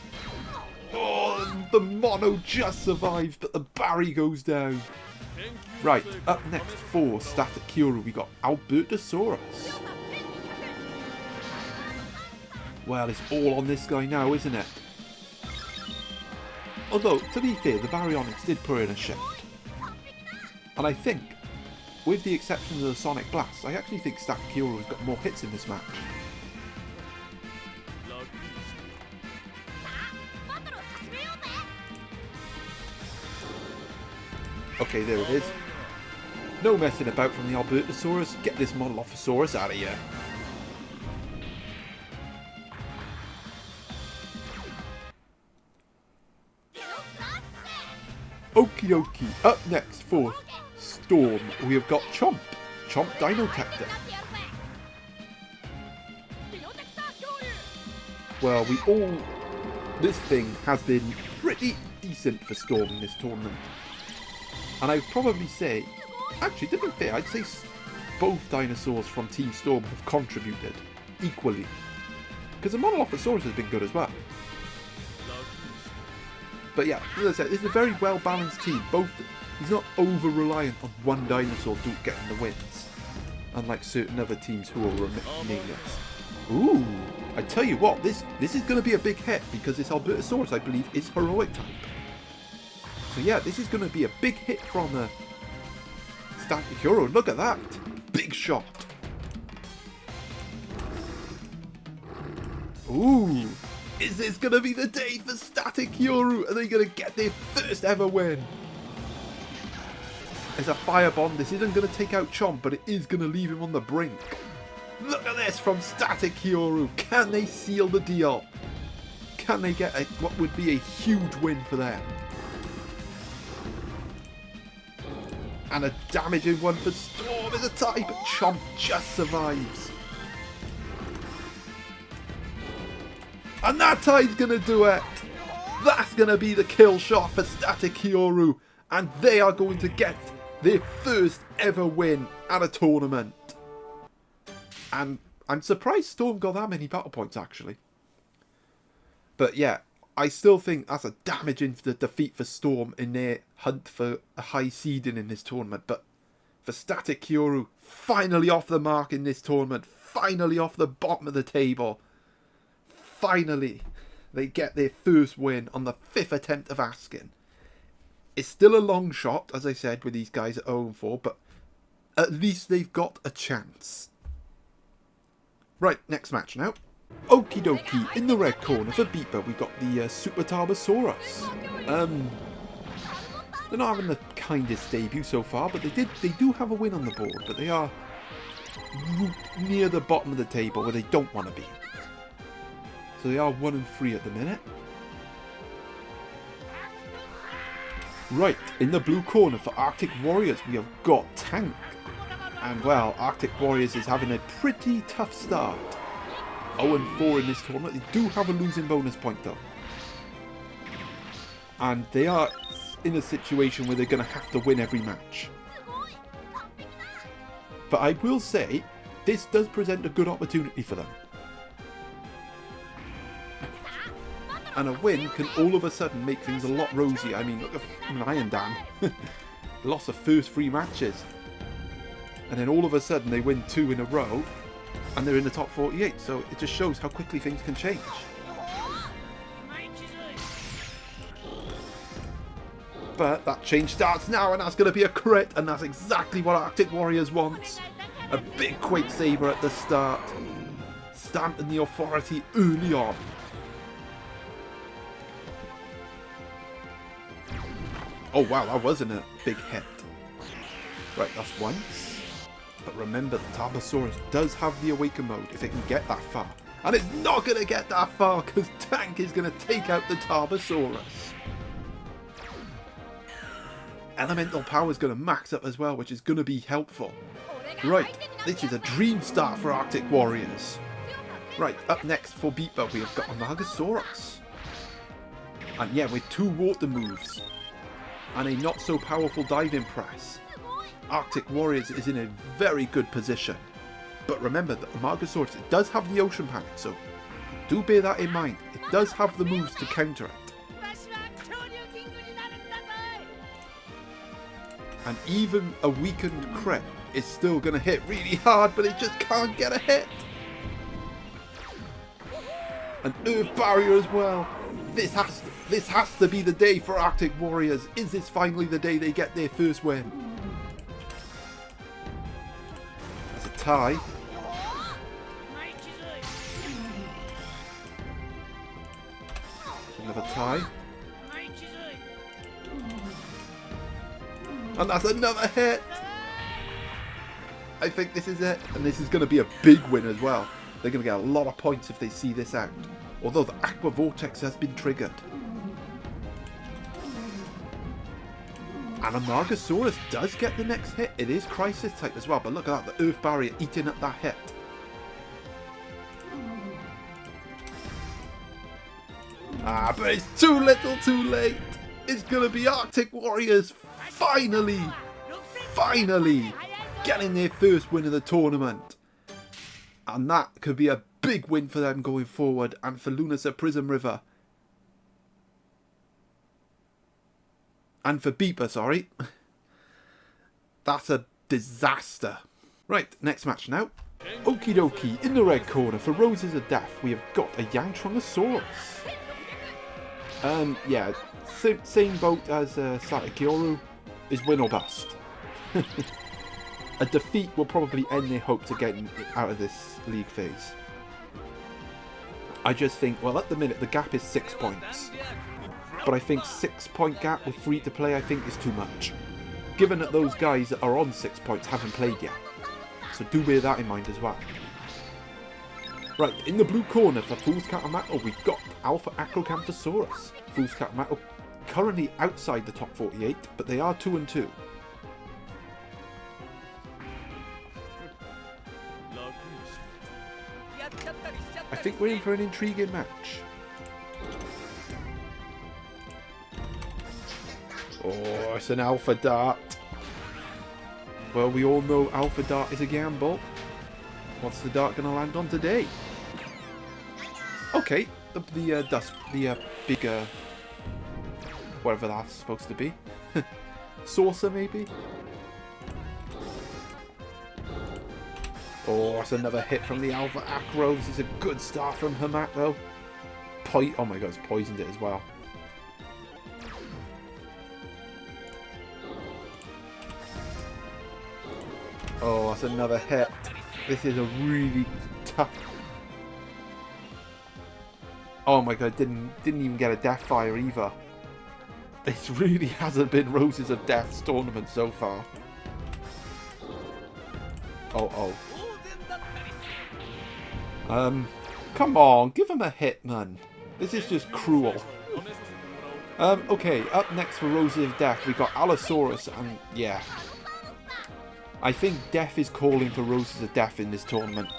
A: Oh, the Mono just survives, but the Barry goes down. Right, up next for Static Kyoryu, we got Albertosaurus. Well, it's all on this guy now, isn't it? Although, to be fair, the Baryonyx did put in a shift. And I think, with the exception of the Sonic Blast, I actually think Static Kyoryu has got more hits in this match. Okay, there it is. No messing about from the Albertosaurus. Get this Monolophosaurus out of here. Okie dokie. Up next for Storm, we have got Chomp. Chomp Dinotector. Well, this thing has been pretty decent for Storm in this tournament. And I'd probably say, actually, to be fair, I'd say both dinosaurs from Team Storm have contributed equally. Because the Monolophosaurus has been good as well. But yeah, as I said, this is a very well-balanced team. He's not over-reliant on one dinosaur getting the wins. Unlike certain other teams who are nameless. Ooh, I tell you what, this is going to be a big hit, because this Albertosaurus, I believe, is heroic type. So yeah, this is going to be a big hit from Static Kyoryu. Look at that! Big shot! Ooh! Is this going to be the day for Static Kyoryu? Are they going to get their first ever win? There's a fire bomb. This isn't going to take out Chomp, but it is going to leave him on the brink. Look at this from Static Kyoryu. Can they seal the deal? Can they get what would be a huge win for them? And a damaging one for Storm is a tie, but Chomp just survives. And that tie's going to do it. That's going to be the kill shot for Static Kyoryu. And they are going to get their first ever win at a tournament. And I'm surprised Storm got that many battle points, actually. But yeah, I still think that's a damaging defeat for Storm in their hunt for a high seeding in this tournament. But for Static Kyoryu, finally off the mark in this tournament. Finally off the bottom of the table. Finally, they get their first win on the 5th attempt of asking. It's still a long shot, as I said, with these guys at 0-4, but at least they've got a chance. Right, next match now. Okie dokie, in the red corner for Beeper, we've got the Super Tarbosaurus. They're not having the kindest debut so far, but they do have a win on the board, but they are near the bottom of the table where they don't want to be. So they are 1-3 at the minute. Right, in the blue corner for Arctic Warriors, we have got Tank. And well, Arctic Warriors is having a pretty tough start. 0-4 in this tournament. They do have a losing bonus point though. And they are in a situation where they're going to have to win every match. But I will say, this does present a good opportunity for them. And a win can all of a sudden make things a lot rosier. I mean, look at Iron Dan. Lost the first 3 matches. And then all of a sudden they win 2 in a row. And they're in the top 48. So it just shows how quickly things can change. But that change starts now, and that's going to be a crit. And that's exactly what Arctic Warriors wants. A big Quake Saber at the start. Stamping the authority early on. Oh wow, that wasn't a big hit. Right, that's once. But remember, the Tarbosaurus does have the Awaken mode if it can get that far. And it's not going to get that far because Tank is going to take out the Tarbosaurus. Elemental power is going to max up as well, which is going to be helpful. Right, this is a dream start for Arctic Warriors. Right, up next for Beeper, we have got a Amargasaurus. And yeah, with 2 water moves. And a not so powerful diving press. Arctic Warriors is in a very good position. But remember that Amargasaurus, it does have the Ocean Panic, so do bear that in mind. It does have the moves to counter it. And even a weakened crit is still going to hit really hard, but it just can't get a hit. An Earth Barrier as well. This has to be the day for Arctic Warriors. Is this finally the day they get their first win? That's a tie. Another tie. And that's another hit. I think this is it. And this is going to be a big win as well. They're going to get a lot of points if they see this out. Although the Aqua Vortex has been triggered. And Amargasaurus does get the next hit. It is Crisis type as well. But look at that. The Earth Barrier eating up that hit. Ah, but it's too little too late. It's going to be Arctic Warriors finally getting their first win of the tournament. And that could be a big win for them going forward and for Lunasa Prismriver. And for Beeper, sorry. That's a disaster. Right, next match now. Okie dokie, in the red corner for Roses of Death, we have got a Yangtrongosaurus. Yeah, same boat as Kyoryu, is win or bust. A defeat will probably end their hopes of getting out of this league phase. I just think, well, at the minute the gap is 6 points. But I think 6 point gap with 3 to play I think is too much. Given that those guys that are on 6 points haven't played yet. So do bear that in mind as well. Right, in the blue corner for Foolscap Hamato, we've got Alpha Acrocanthosaurus. Foolscap Hamato currently outside the top 48, but they are 2-2. I think we're in for an intriguing match. Oh, it's an Alpha Dart. Well, we all know Alpha Dart is a gamble. What's the dart going to land on today? Okay, the big, whatever that's supposed to be. Saucer, maybe? Oh, that's another hit from the Alpha Acro. This is a good start from Hamato. Oh my god, it's poisoned it as well. Oh, that's another hit. This is a really tough... Oh my god, didn't even get a Deathfire either. This really hasn't been Roses of Death's tournament so far. Oh. Come on, give him a hit, man. This is just cruel. Okay, up next for Roses of Death, we got Allosaurus, and yeah. I think Death is calling for Roses of Death in this tournament.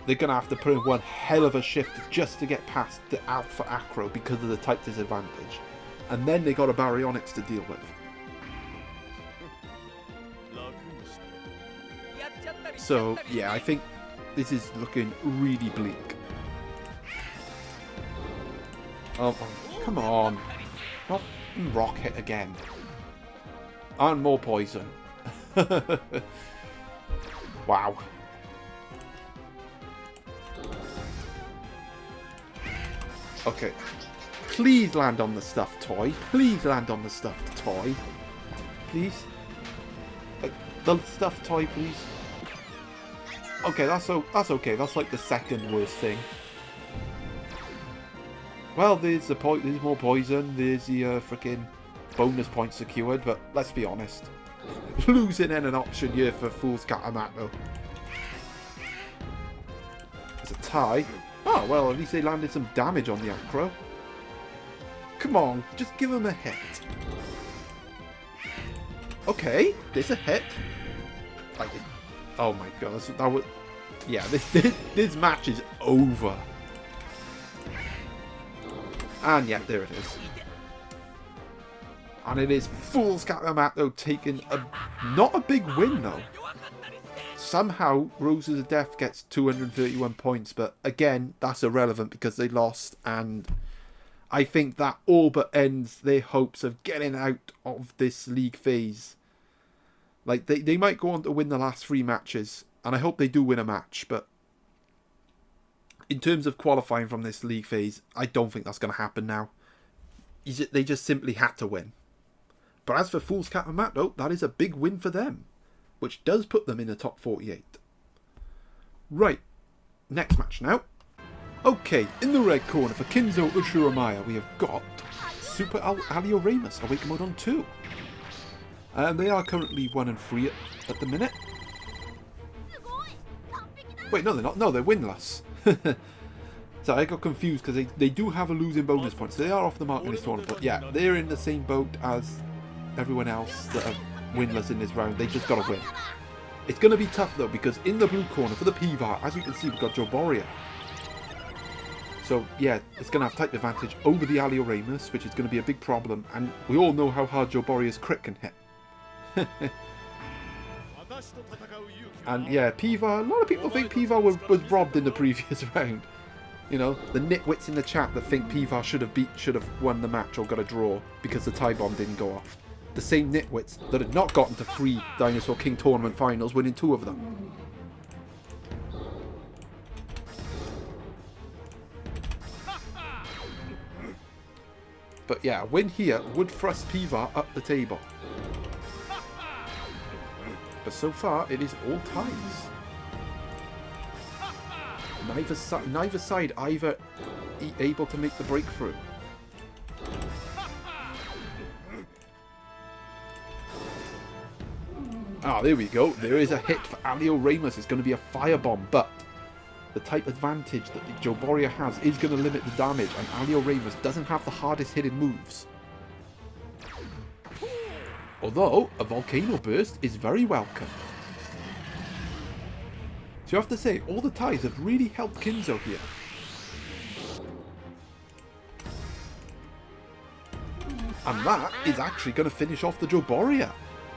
A: They're going to have to put in one hell of a shift just to get past the Alpha Acro because of the type disadvantage. And then they got a Baryonyx to deal with. So, yeah, I think this is looking really bleak. Oh, come on. Not rock hit again. And more poison. Wow. Okay. Please land on the stuffed toy. Please land on the stuffed toy. Please. The stuffed toy, please. Okay, that's okay. That's like the second worst thing. Well, there's more poison. There's the freaking bonus point secured. But let's be honest, losing in an option here for Foolscap Hamato. There's a tie. Oh well, at least they landed some damage on the Acro. Come on, just give him a hit. Okay, there's a hit. Like, oh my god, that was. Yeah, this match is over. And yeah, there it is. And it is Foolscap Hamato taking not a big win though. Somehow Roses of Death gets 231 points, but again, that's irrelevant because they lost, and I think that all but ends their hopes of getting out of this league phase. Like, they might go on to win the last 3 matches, and I hope they do win a match, but in terms of qualifying from this league phase, I don't think that's going to happen now. They just simply had to win. But as for Foolscap Hamato, that is a big win for them, which does put them in the top 48. Right, next match now. Okay, in the red corner for Kinzo Ushiromiya, we have got Super Alioramus, Awaken Mode on 2. And they are currently 1-3 at the minute. Wait, no they're not. No, they're winless. So I got confused because they do have a losing bonus point. So they are off the mark in this tournament. But yeah, they're in the same boat as everyone else that are winless in this round. They just got to win. It's going to be tough though, because in the blue corner for the Pivar, as you can see, we've got Joboria. So yeah, it's going to have type advantage over the Alioramus, which is going to be a big problem. And we all know how hard Joboria's crit can hit. And yeah, Pivar, a lot of people think Pivar was robbed in the previous round. You know, the nitwits in the chat that think Pivar should have won the match or got a draw because the tie bomb didn't go off. The same nitwits that had not gotten to 3 Dinosaur King tournament finals, winning 2 of them. But yeah, a win here would thrust Pivar up the table. But so far, it is all ties. Neither side either able to make the breakthrough. Ah, there we go. There is a hit for Alioramus. It's going to be a firebomb, but the type advantage that the Joboria has is going to limit the damage, and Alioramus doesn't have the hardest hitting moves. Although, a Volcano Burst is very welcome. So you have to say, all the ties have really helped Kinzo here. And that is actually going to finish off the Joboria.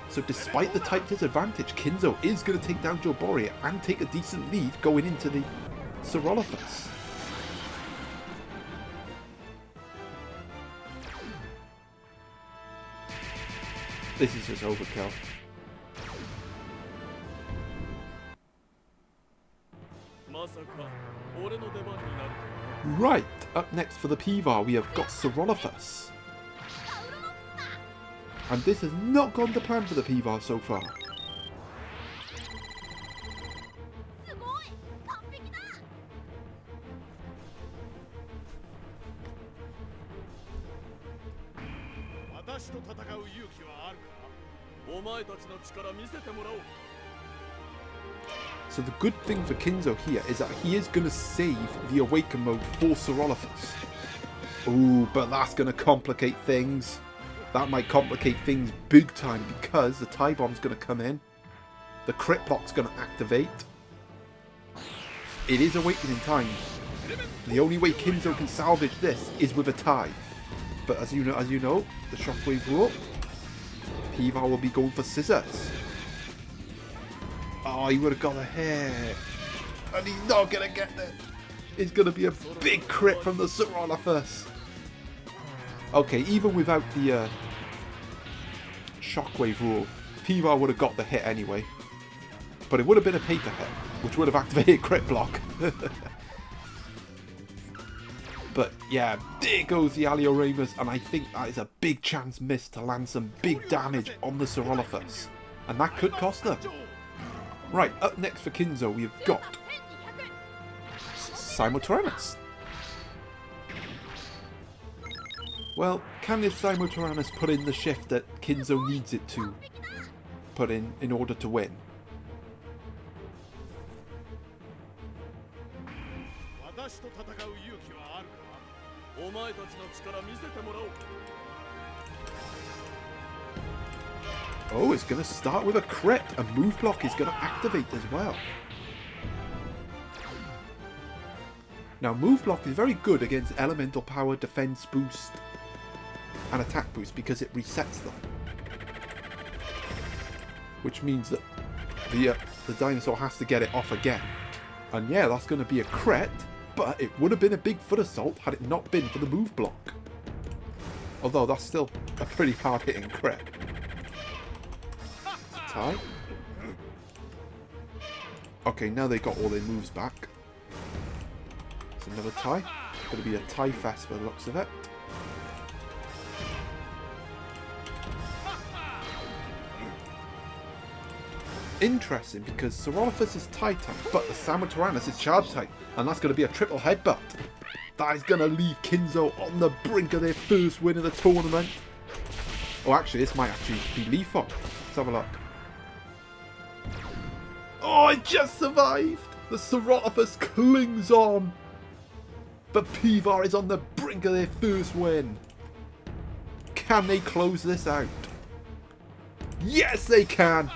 A: So despite the type disadvantage, Kinzo is going to take down Joboria and take a decent lead going into the Saurolophus. This is just overkill. Right, up next for the Pivar, we have got Saurolophus. And this has not gone to plan for the Pivar so far. So the good thing for Kinzo here is that he is going to save the Awaken mode for Saurolophus. Ooh, but that's going to complicate things. That might complicate things big time because the tie bomb's going to come in. The crit block's going to activate. It is awakening time. The only way Kinzo can salvage this is with a tie. But as you know, the shockwave rule, Pivar will be going for scissors. Oh, he would have got a hit. And he's not going to get it. It's going to be a big crit from the Saurolophus. Okay, even without the shockwave rule, Pivar would have got the hit anyway. But it would have been a paper hit, which would have activated crit block. But yeah, there goes the Alioramus, and I think that is a big chance missed to land some big damage on the Saurolophus. And that could cost them. Right, up next for Kinzo, we've got Simultaneous. Well, can this Simultaneous put in the shift that Kinzo needs it to put in order to win? Oh, it's going to start with a crit. A move block is going to activate as well. Now, move block is very good against elemental power, defense boost, and attack boost because it resets them. Which means that the dinosaur has to get it off again. And yeah, that's going to be a crit, but it would have been a big foot assault had it not been for the move block. Although that's still a pretty hard hitting crit. Tie. Okay, now they got all their moves back. It's another tie. It's going to be a tie fest by the looks of it. Interesting, because Saurolophus is tie type, but the Samotyrannus is charge type, and that's going to be a triple headbutt. That is going to leave Kinzo on the brink of their first win of the tournament. Oh, actually, this might actually be lethal. Let's have a look. Oh, it just survived! The Saurolophus clings on! But Pivar is on the brink of their first win. Can they close this out? Yes, they can!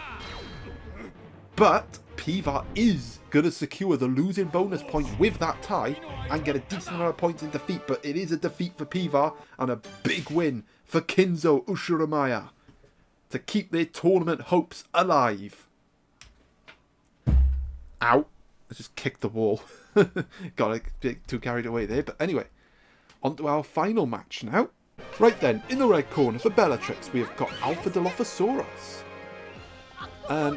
A: But Pivar is going to secure the losing bonus point with that tie and get a decent amount of points in defeat. But it is a defeat for Pivar and a big win for Kinzo Ushiromiya to keep their tournament hopes alive. Ow. I just kicked the wall. Got a bit too carried away there. But anyway, on to our final match now. Right then, in the red corner for Bellatrix, we have got Alpha Dilophosaurus.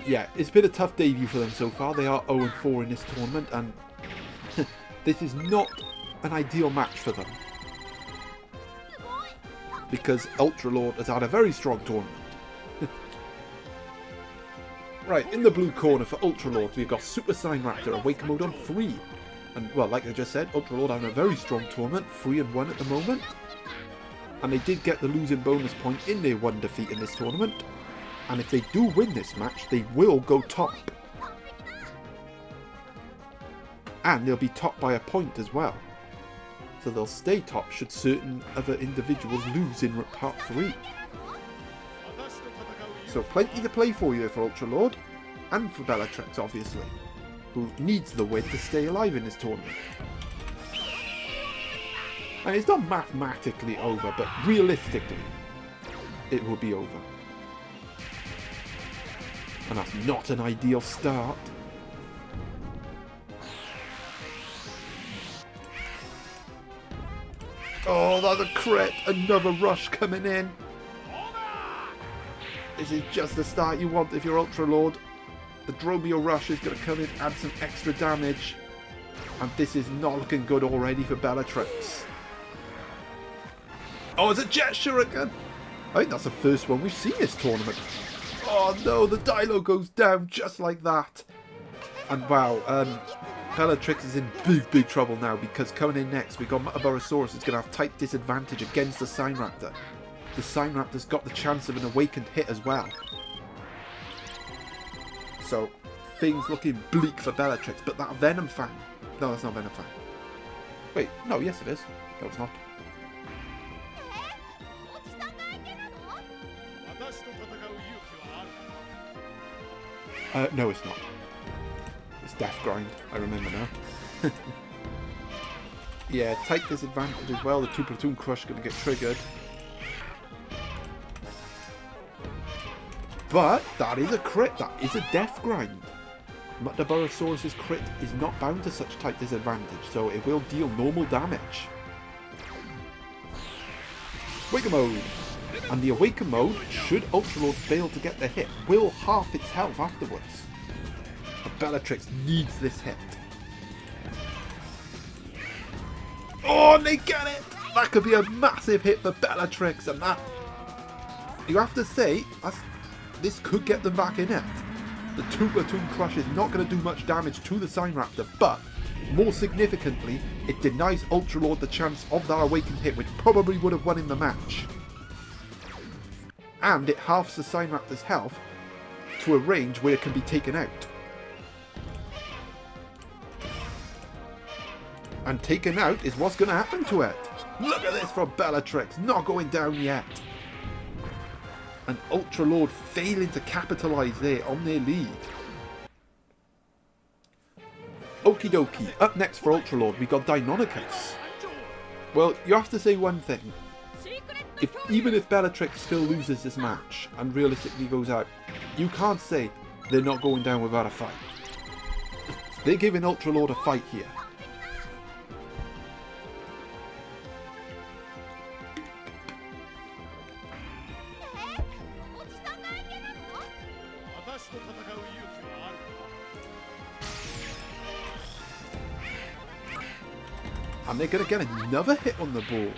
A: Yeah, it's been a tough debut for them so far. They are 0-4 in this tournament, and this is not an ideal match for them. Because Ultra Lord has had a very strong tournament. Right, in the blue corner for Ultra Lord, we've got Super Saiyan Raptor, Awaken Mode on 3. And, well, like I just said, Ultra Lord having a very strong tournament, 3-1 at the moment. And they did get the losing bonus point in their one defeat in this tournament. And if they do win this match, they will go top. And they'll be top by a point as well. So they'll stay top should certain other individuals lose in part 3. So plenty to play for you for Ultra Lord. And for Bellatrix, obviously. Who needs the win to stay alive in this tournament. And it's not mathematically over, but realistically, it will be over. And that's not an ideal start. Oh, that's a crit. Another rush coming in. This is just the start you want if you're Ultra Lord. The Dromio Rush is going to come in, add some extra damage. And this is not looking good already for Bellatrix. Oh, it's a Jet Shuriken. I think that's the first one we've seen this tournament. Oh no, the Dilo goes down just like that. And wow, Bellatrix is in big trouble now because coming in next, we got Metaborasaurus is going to have type disadvantage against the Sign Raptor. The Sign Raptor's got the chance of an awakened hit as well. So, things looking bleak for Bellatrix, but that Venom Fang... No, that's not Venom Fang. Wait, no, yes it is. No, it's not. No, it's not. It's Death Grind. I remember now. Yeah, tight disadvantage as well. The 2 Platoon Crush going to get triggered. But that is a crit. That is a Death Grind. Mutabarosaurus's crit is not bound to such tight disadvantage, so it will deal normal damage. Awaken Mode. And the Awaken Mode, should Ultralord fail to get the hit, will half its health afterwards. But Bellatrix needs this hit. Oh, and they get it! That could be a massive hit for Bellatrix, and that... You have to say, this could get them back in it. The 2 Platoon Crush is not going to do much damage to the Sign Raptor, but more significantly, it denies Ultralord the chance of that awakened hit, which probably would have won in the match. And it halves the Sign Raptor's health to a range where it can be taken out. And taken out is what's going to happen to it. Look at this from Bellatrix, not going down yet. And Ultralord failing to capitalise there on their lead. Okie dokie, up next for Ultralord we got Deinonychus. Well, you have to say one thing. Even if Bellatrix still loses this match and realistically goes out, you can't say they're not going down without a fight. They're giving Ultralord a fight here. And they're going to get another hit on the board.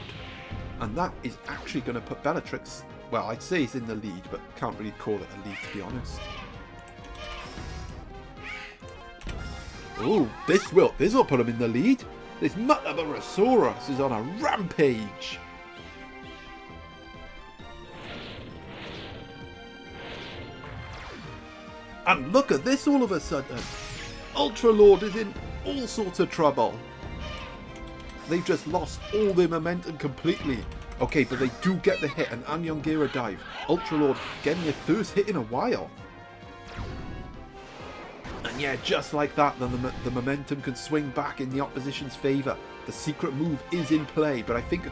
A: And that is actually going to put Bellatrix... Well, I'd say it's in the lead, but can't really call it a lead, to be honest. Oh, this will put him in the lead. This Mutabarosaurus is on a rampage. And look at this all of a sudden. Ultralord is in all sorts of trouble. They've just lost all their momentum completely. Okay, but they do get the hit, an Anyongera dive. Ultralord getting their first hit in a while. And yeah, just like that, then the momentum can swing back in the opposition's favour. The secret move is in play, but I think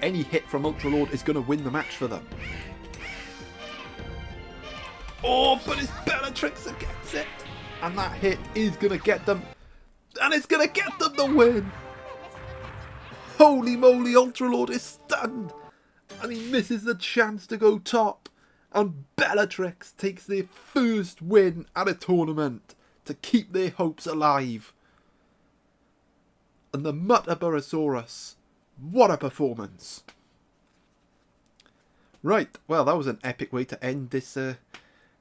A: any hit from Ultralord is going to win the match for them. Oh, but it's Bellatrix that gets it. And that hit is going to get them. And it's going to get them the win. Holy moly, Ultralord is stunned. And he misses the chance to go top. And Bellatrix takes their first win at a tournament to keep their hopes alive. And the Mutabarosaurus, what a performance. Right, well, that was an epic way to end this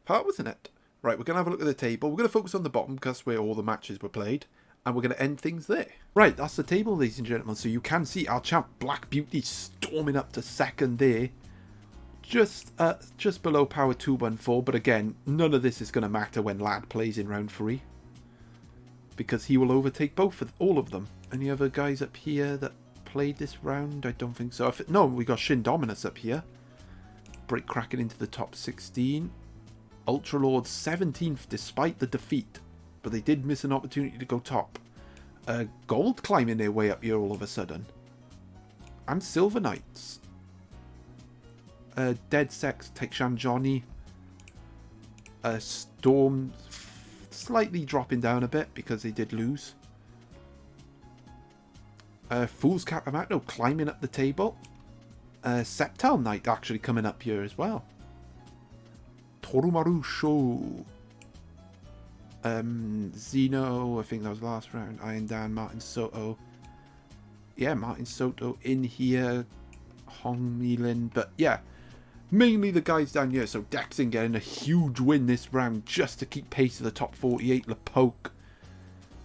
A: part, wasn't it? Right, we're going to have a look at the table. We're going to focus on the bottom because where all the matches were played. And we're going to end things there. Right, that's the table, ladies and gentlemen. So you can see our champ Black Beauty storming up to second there. Just below Power 214. But again, none of this is going to matter when Lad plays in round 3. Because he will overtake all of them. Any other guys up here that played this round? I don't think so. No, we got Shindominus up here. Break cracking into the top 16. Ultralord 17th despite the defeat. But they did miss an opportunity to go top. Gold climbing their way up here all of a sudden. And SilverKNIGHTS. Dead Sex, Takechan Johnny. Storm slightly dropping down a bit because they did lose. Foolscap Hamato climbing up the table. Sceptile Knight actually coming up here as well. Torumaru Show. Zeno, I think that was last round. Iron Dan, Martin Soto. Yeah, Martin Soto in here. Hong Milin. But yeah, mainly the guys down here. So Dexin getting a huge win this round just to keep pace of the top 48. Lepoke.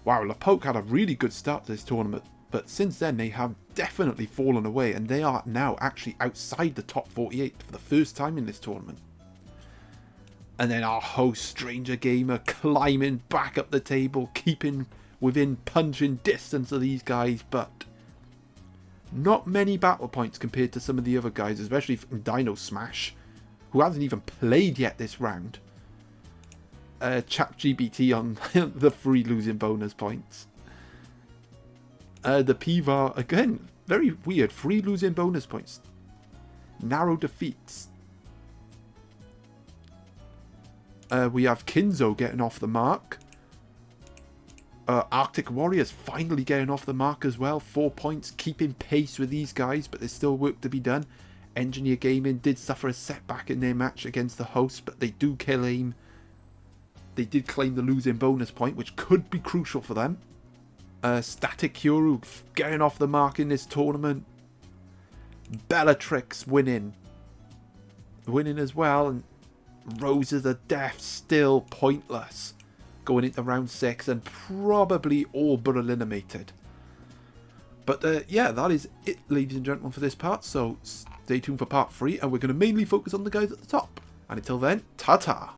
A: Wow, Lepoke had a really good start to this tournament. But since then, they have definitely fallen away. And they are now actually outside the top 48 for the first time in this tournament. And then our host, Stranger Gamer, climbing back up the table, keeping within punching distance of these guys, but not many battle points compared to some of the other guys, especially from Dino Smash, who hasn't even played yet this round. ChatGPT on the free losing bonus points. The Pivar, again, very weird. Free losing bonus points. Narrow defeats. We have Kinzo getting off the mark. Arctic Warriors finally getting off the mark as well. 4 points, keeping pace with these guys, but there's still work to be done. Engineer Gaming did suffer a setback in their match against the host, but they do claim... They did claim the losing bonus point, which could be crucial for them. Static Kyoryu getting off the mark in this tournament. Bellatrix winning as well, and Roses of Death still pointless going into round 6 and probably all but eliminated. But yeah, that is it, ladies and gentlemen, for this part. So stay tuned for part 3, and we're going to mainly focus on the guys at the top. And until then, ta-ta!